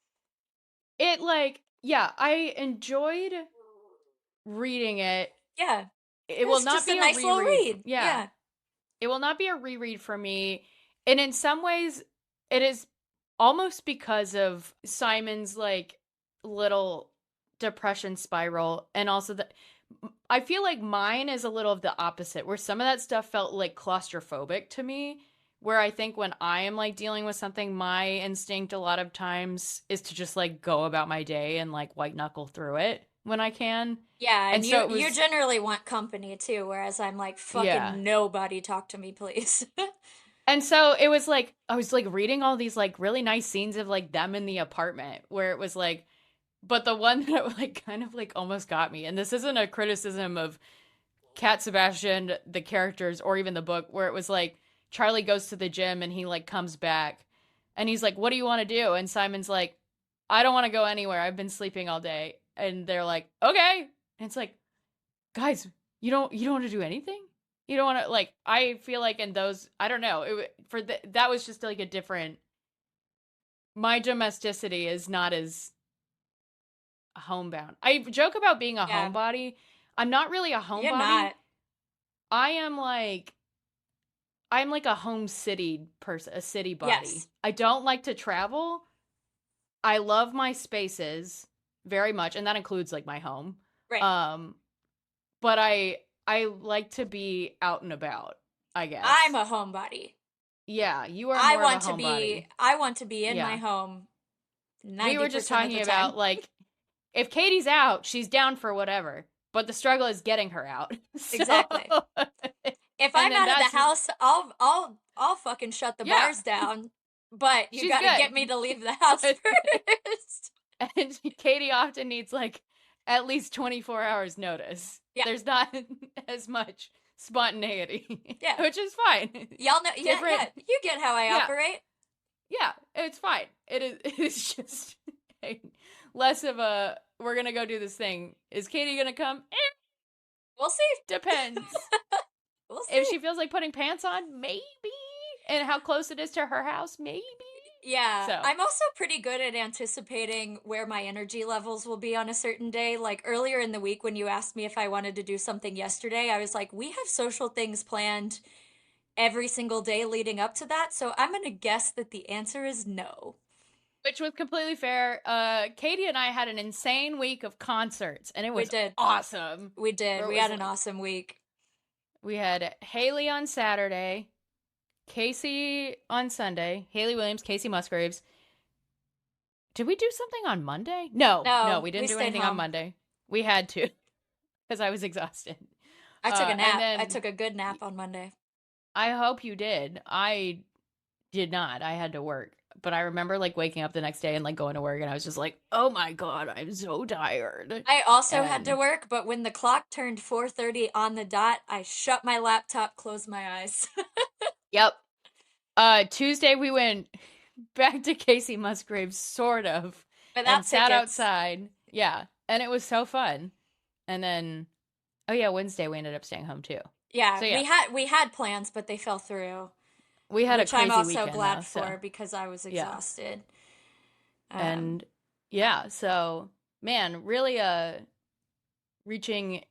It like yeah, I enjoyed reading it. Yeah. It It will was not just a be a nice little reread. read. Yeah. Yeah. It will not be a reread for me. And in some ways, it is almost because of Simon's like little depression spiral. And also, I feel like mine is a little of the opposite, where some of that stuff felt like claustrophobic to me. Where I think when I am like dealing with something, my instinct a lot of times is to just like go about my day and like white knuckle through it when I can. Yeah, And and so you it you was, generally want company too, whereas I'm like yeah. fucking nobody talk to me, please. And so it was like I was like reading all these like really nice scenes of like them in the apartment where it was like but the one that like kind of like almost got me and this isn't a criticism of Cat Sebastian the characters or even the book where it was like Charlie goes to the gym and he like comes back and he's like what do you want to do and Simon's like I don't want to go anywhere I've been sleeping all day and they're like okay and it's like guys, you don't want to do anything. You don't want to like. I feel like in those, I don't know. That was just like a different. My domesticity is not as homebound. I joke about being a Yeah, homebody. I'm not really a you're homebody. not. I am like I'm like a home city person, a city body. Yes, I don't like to travel. I love my spaces very much, and that includes like my home. right. Um, but I like to be out and about, I I'm guess. a homebody. Yeah, you are more of a homebody. I want to be in my Yeah. home We were just 90% of the talking about time. like if Katie's out, she's down for whatever. But the struggle is getting her out. So Exactly. If and I'm then out of the that's house, I'll fucking shut the yeah, bars down. But you she's got to get good. me to leave the house But first. and Katie often needs like at least 24 hours notice. Yeah. There's not as much spontaneity, Yeah. which is fine. Y'all know, yeah, Different yeah. You get how I yeah, operate. yeah, it's fine. It's just less of a we're gonna go do this thing. Is Katie gonna come? We'll see. Depends. We'll If see. she feels like putting pants on, maybe. And how close it is to her house, maybe. Yeah, So I'm also pretty good at anticipating where my energy levels will be on a certain day. Like earlier in the week when you asked me if I wanted to do something yesterday, I was like, we have social things planned every single day leading up to that, so I'm gonna guess that the answer is no. which was completely fair. Katey and I had an insane week of concerts, and it We was did. awesome. We did. Where it We was had an like awesome week. we had Haley on Saturday, Casey on Sunday, Haley Williams, Casey Musgraves. Did we do something on Monday? No, no, No, we we didn't do stayed anything on home. Monday. We had to because I was exhausted. I took a And nap. I then took a good nap on Monday. I hope you did. I did not. I had to work. But I remember like waking up the next day and like going to work and I was just like, "Oh my god, I'm so tired." I also had to And work, but when the clock turned 4:30 on the dot, I shut my laptop, closed my eyes. yep. Tuesday we went back to Casey Musgraves sort of and Without sat tickets. outside. Yeah. And it was so fun. And then oh yeah, Wednesday we ended up staying home too. Yeah, So yeah, we had plans, but they fell through, we had a which I'm crazy also weekend though. glad So, for because I was yeah. exhausted. Um, And yeah, so man, really reaching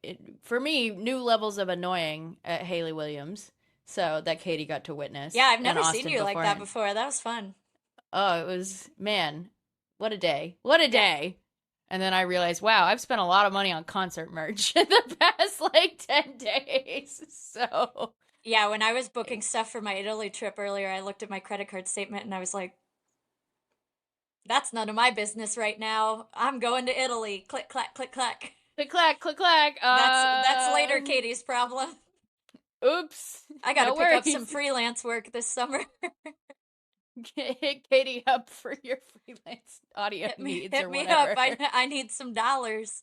for me new levels of annoying at Haley Williams. So that Katey got to yeah, witness I've and never seen Austin you like that beforehand. before. That was fun. Oh, it was man, what a day. What a Yeah. day. And then I realized, wow, I've spent a lot of money on concert merch in the past like 10 days. So, Yeah, when I was booking stuff for my Italy trip earlier, I looked at my credit card statement and I was like, that's none of my business right now. I'm going to Italy. Click, clack, click, clack. click clack, click clack. That's later Katie's problem. Oops. I got to No pick up some worries. freelance work this summer. Hit Katey up for your freelance audio needs Hit or me up. whatever. I need some dollars.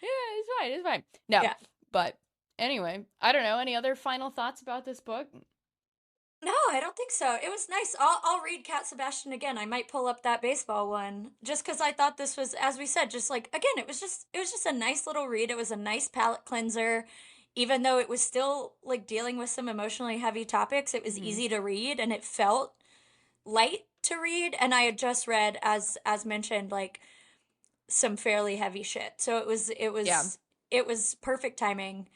Yeah, it's fine. It's fine. No, Yeah. but anyway, I don't know. Any other final thoughts about this book? No, I don't think so. It was nice. I'll read Cat Sebastian again. I might pull up that baseball one just because I thought this was, as we said, just like again, it was just a nice little read. It was a nice palate cleanser, even though it was still like dealing with some emotionally heavy topics. It was Hmm. easy to read and it felt light to read. And I had just read, as mentioned, like some fairly heavy shit. So Yeah. it was perfect timing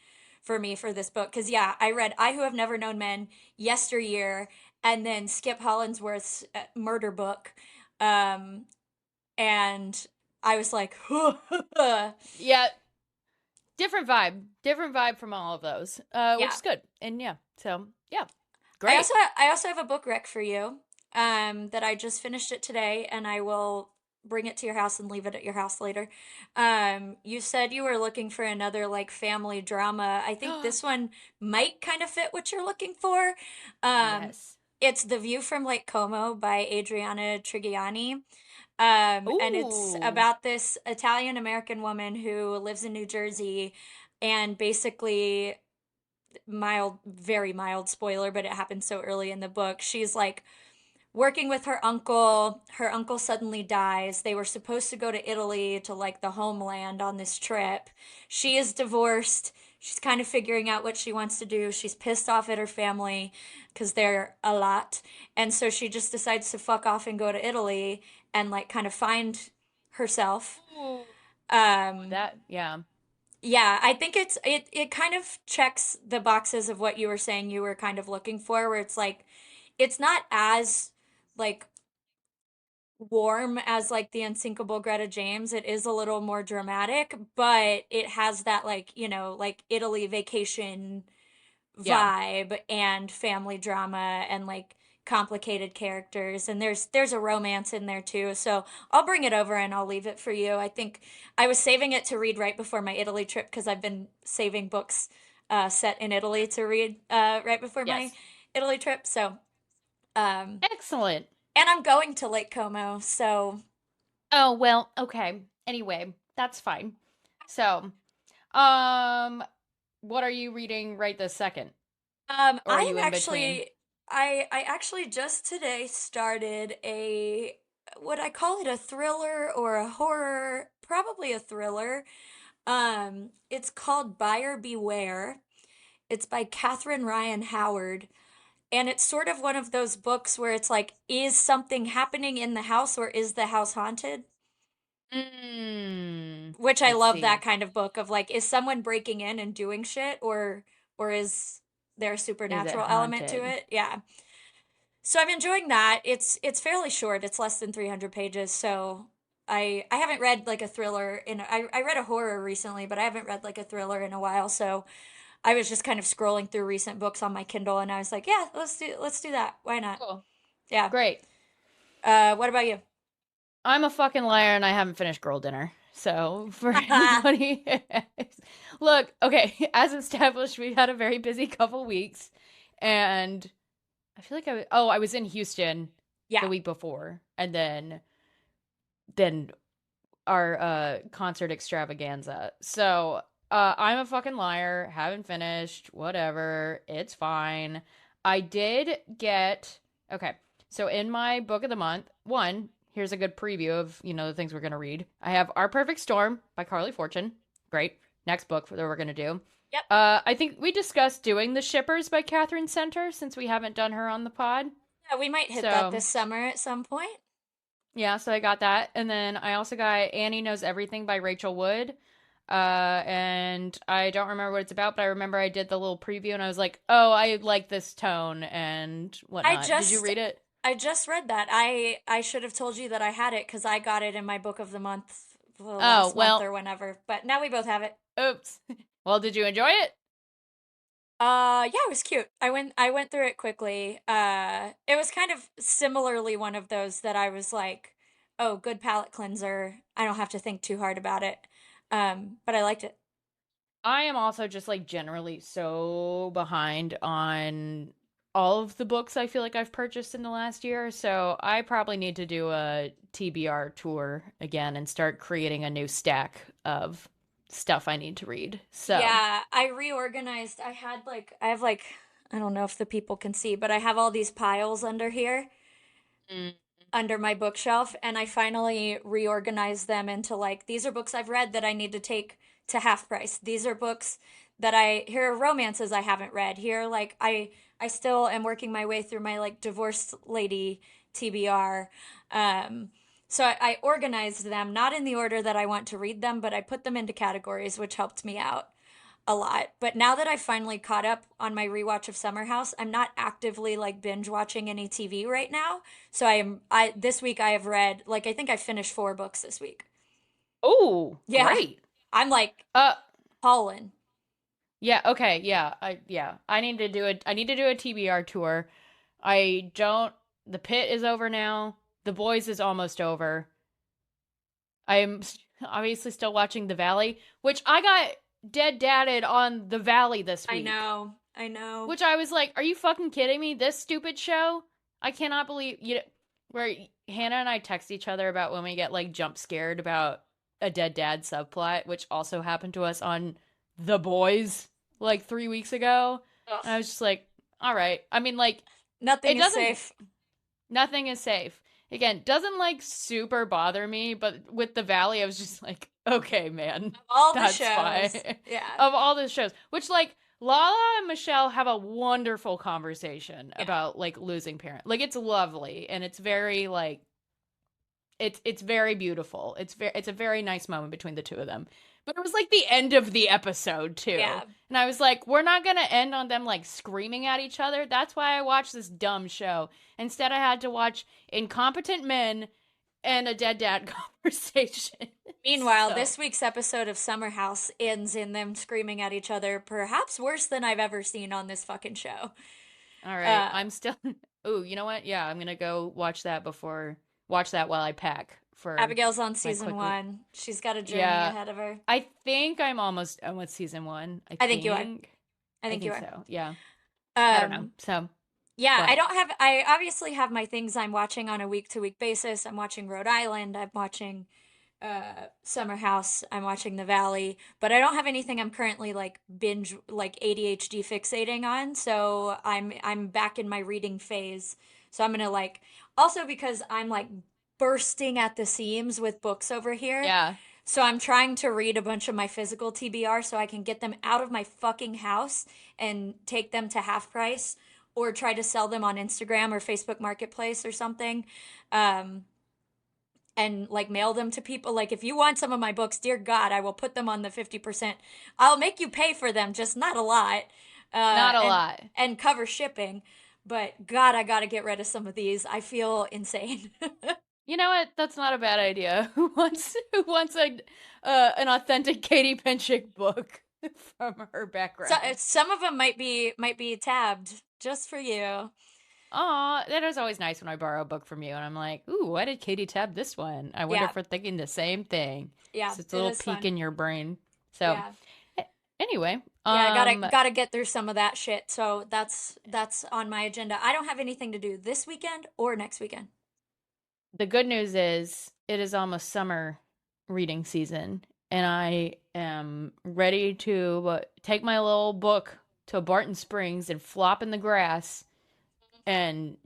for me for this book because yeah, I read I Who Have Never Known Men yesteryear, and then Skip Hollandsworth's murder book, um, and I was like, Yeah. Different vibe from all of those, which yeah. is good. And yeah, so yeah, great. I also have a book rec for you, that I just finished it today, and I will bring it to your house and leave it at your house later. You said you were looking for another like family drama. I think this one might kind of fit what you're looking for. Um, yes. it's The View from Lake Como by Adriana Trigiani. And it's Ooh. about this Italian American woman who lives in New Jersey, and basically mild, very mild spoiler, but it happened so early in the book. She's like working with her uncle. Her uncle suddenly dies. They were supposed to go to Italy to like the homeland on this trip. She is divorced. She's kind of figuring out what she wants to do. She's pissed off at her family because they're a lot. And so she just decides to fuck off and go to Italy and like kind of find herself. Ooh. Um, That yeah. yeah, I think it kind of checks the boxes of what you were saying you were kind of looking for, where it's like it's not as like warm as like the unsinkable Greta James. It is a little more dramatic, but it has that like, you know, like Italy vacation Yeah. vibe and family drama and like complicated characters, and there's a romance in there too. So I'll bring it over and I'll leave it for you. I think I was saving it to read right before my Italy trip because I've been saving books set in Italy to read right before my Yes. Italy trip. So um Excellent. and I'm going to Lake Como. So Oh, well, okay. Anyway, that's fine. So, um, what are you reading right this second? Or are I you am in between? actually I actually just today started a, would I call it a thriller or a horror? Probably a thriller. It's called Buyer Beware. It's by Catherine Ryan Howard. And it's sort of one of those books where it's like, is something happening in the house or is the house haunted? Which I Let's love that see. kind of book of like, is someone breaking in and doing shit, or is there a Is it supernatural element to haunted? it? Yeah. So I'm enjoying that. It's fairly short. It's less than 300 pages, so I haven't read like a thriller in I read a horror recently, but I haven't read like a thriller in a while, so I was just kind of scrolling through recent books on my Kindle and I was like, yeah, let's do that. Why not? Cool. Yeah. Great. What about you? I'm a fucking liar and I haven't finished Girl Dinner. So, for anybody, look, okay, as established, we've had a very busy couple weeks. And I feel like I was in Houston Yeah. the week before. And then our concert extravaganza. So, I'm a fucking liar, haven't finished, whatever, it's fine. I did get okay. So in my book of the month, one, here's a good preview of, the things we're going to read. I have Our Perfect Storm by Carly Fortune. Great. Next book that we're going to do. Yep. I think we discussed doing The Shippers by Catherine Center since we haven't done her on the pod. Yeah, we might hit that So, this summer at some point. yeah, so I got that. And then I also got Annie Knows Everything by Rachel Wood. And I don't remember what it's about, but I remember I did the little preview and I was like, oh, I like this tone and I whatnot. Did you just read it? I just read that. I should have told you that I had it because I got it in my book of the month Oh, last month well, or whenever. But now we both have it. oops. Well, did you enjoy it? Yeah, it was cute. I went through it quickly. It was kind of similarly one of those that I was like, oh, good palate cleanser. I don't have to think too hard about it. But I liked it. I am also just like generally so behind on all of the books I feel like I've purchased in the last year. So I probably need to do a TBR tour again and start creating a new stack of stuff I need to read. So, Yeah, I reorganized. I have like I don't know if the people can see, but I have all these piles under here, mm, under my bookshelf, and I finally reorganized them into like these are books I've read that I need to take to half price. These are books that here are romances I haven't read. Here like I still am working my way through my like divorced lady TBR. So I organized them not in the order that I want to read them, but I put them into categories, which helped me out a lot. But now that I've finally caught up on my rewatch of Summer House, I'm not actively like binge watching any TV right now. So I this week I have read like I think I finished 4 books this week. oh, Yeah. great. I'm like Uh hauling. yeah, okay, yeah. I need to do a TBR tour. I don't The Pit is over now. The Boys is almost over. Obviously still watching The Valley, which I got dead dadded on The Valley this I week. know. I know. Which I was like, are you fucking kidding me? This stupid show? I cannot believe where Hannah and I text each other about when we get like jump scared about a dead dad subplot, which also happened to us on The Boys like 3 weeks ago. Ugh. And I was just like, all right. I mean, like, Nothing it is doesn't, safe. nothing is safe. Again, doesn't like super bother me, but with The Valley, I was just like, okay, man, All the that's fine. shows. Yeah. Of all the shows, which like Lala and Michelle have a wonderful conversation Yeah. about like losing parent. Like it's lovely and it's very like it's very beautiful. It's a very nice moment between the two of them. But it was like the end of the episode too. Yeah. And I was like, we're not going to end on them like screaming at each other. That's why I watched this dumb show. Instead I had to watch incompetent men and a dead dad conversation. Meanwhile, So, this week's episode of Summer House ends in them screaming at each other, perhaps worse than I've ever seen on this fucking show. all right, Uh, I'm still Ooh, you know what? Yeah, I'm going to go watch that while I pack for Abigail's on my season quick 1. She's got a journey Yeah, ahead of her. I think I'm almost done with season 1. I I think you are. think I I think you think are. so. Yeah. I don't know. Um, So, yeah, but I obviously have my things I'm watching on a week to week basis. I'm watching Rhode Island. I'm watching Summer House. I'm watching The Valley, but I don't have anything I'm currently like binge like ADHD fixating on. So I'm back in my reading phase. So I'm gonna like also because I'm like bursting at the seams with books over here. yeah. So I'm trying to read a bunch of my physical TBR so I can get them out of my fucking house and take them to half price or try to sell them on Instagram or Facebook Marketplace or something. Um, and like mail them to people. Like, if you want some of my books, dear God, I will put them on the 50%. I'll make you pay for them, just not a lot. Not a And lot. cover shipping. But God, I gotta get rid of some of these. I feel insane. You know what? That's not a bad idea. Who wants a an authentic Katie Penchick book from her So background? some of them might be tabbed just for you. Aw, that is always nice when I borrow a book from you and I'm like, ooh, why did Katie tab this one? I wonder Yeah, if we're thinking the same thing. yeah, So it's a it little is peek fun. in your brain. So Yeah. anyway, Yeah, I gotta get through some of that shit. So that's on my agenda. I don't have anything to do this weekend or next weekend. the good news is it is almost summer reading season, and I am ready to take my little book to Barton Springs and flop in the grass and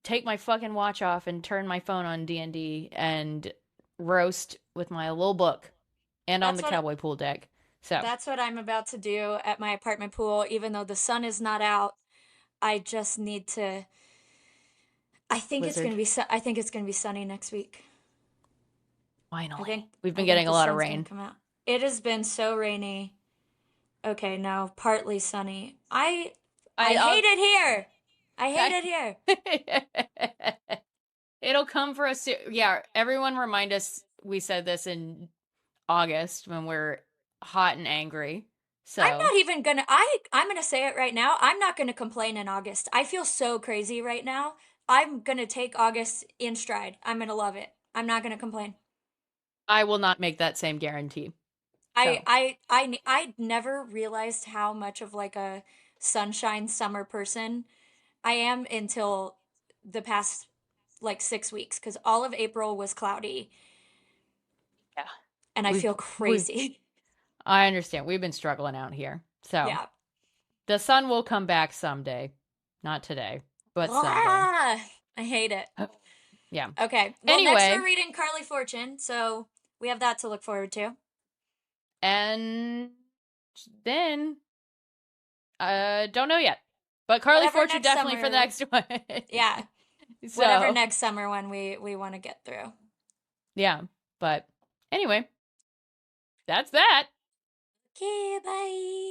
take my fucking watch off and turn my phone on D&D and roast with my little book and on That's the what cowboy pool deck. So, that's what I'm about to do at my apartment pool, even though the sun is not out. I just need to Blizzard, I think it's gonna be sunny next week. I think finally. We've I been think getting a the lot of sun's gonna rain. come out. It has been so rainy. Okay, no, partly sunny. I I'll hate it here. I hate I, it here. it'll come for us. Yeah, everyone remind us we said this in August when we're hot and angry. I'm So, not even gonna I'm gonna say it right now. I'm not gonna complain in August. I feel so crazy right now. I'm gonna take August in stride. I'm gonna love it. I'm not gonna complain. I will not make that same guarantee. I So, I I never realized how much of like a sunshine summer person I am until the past like 6 weeks because all of April was cloudy yeah. and I We've feel we crazy. I understand. We've been struggling out here. So, Yeah. the sun will come back someday. Not today, but someday. Ah, I hate it. Yeah. Okay. Well, next Anyway, we're reading Carly Fortune, so we have that to look forward to. and then don't know yet. But Carly Whatever Fortune next definitely for the summer. next one. Yeah. Whatever So, next summer one we want to get through. yeah. But anyway, that's that. Okay, bye.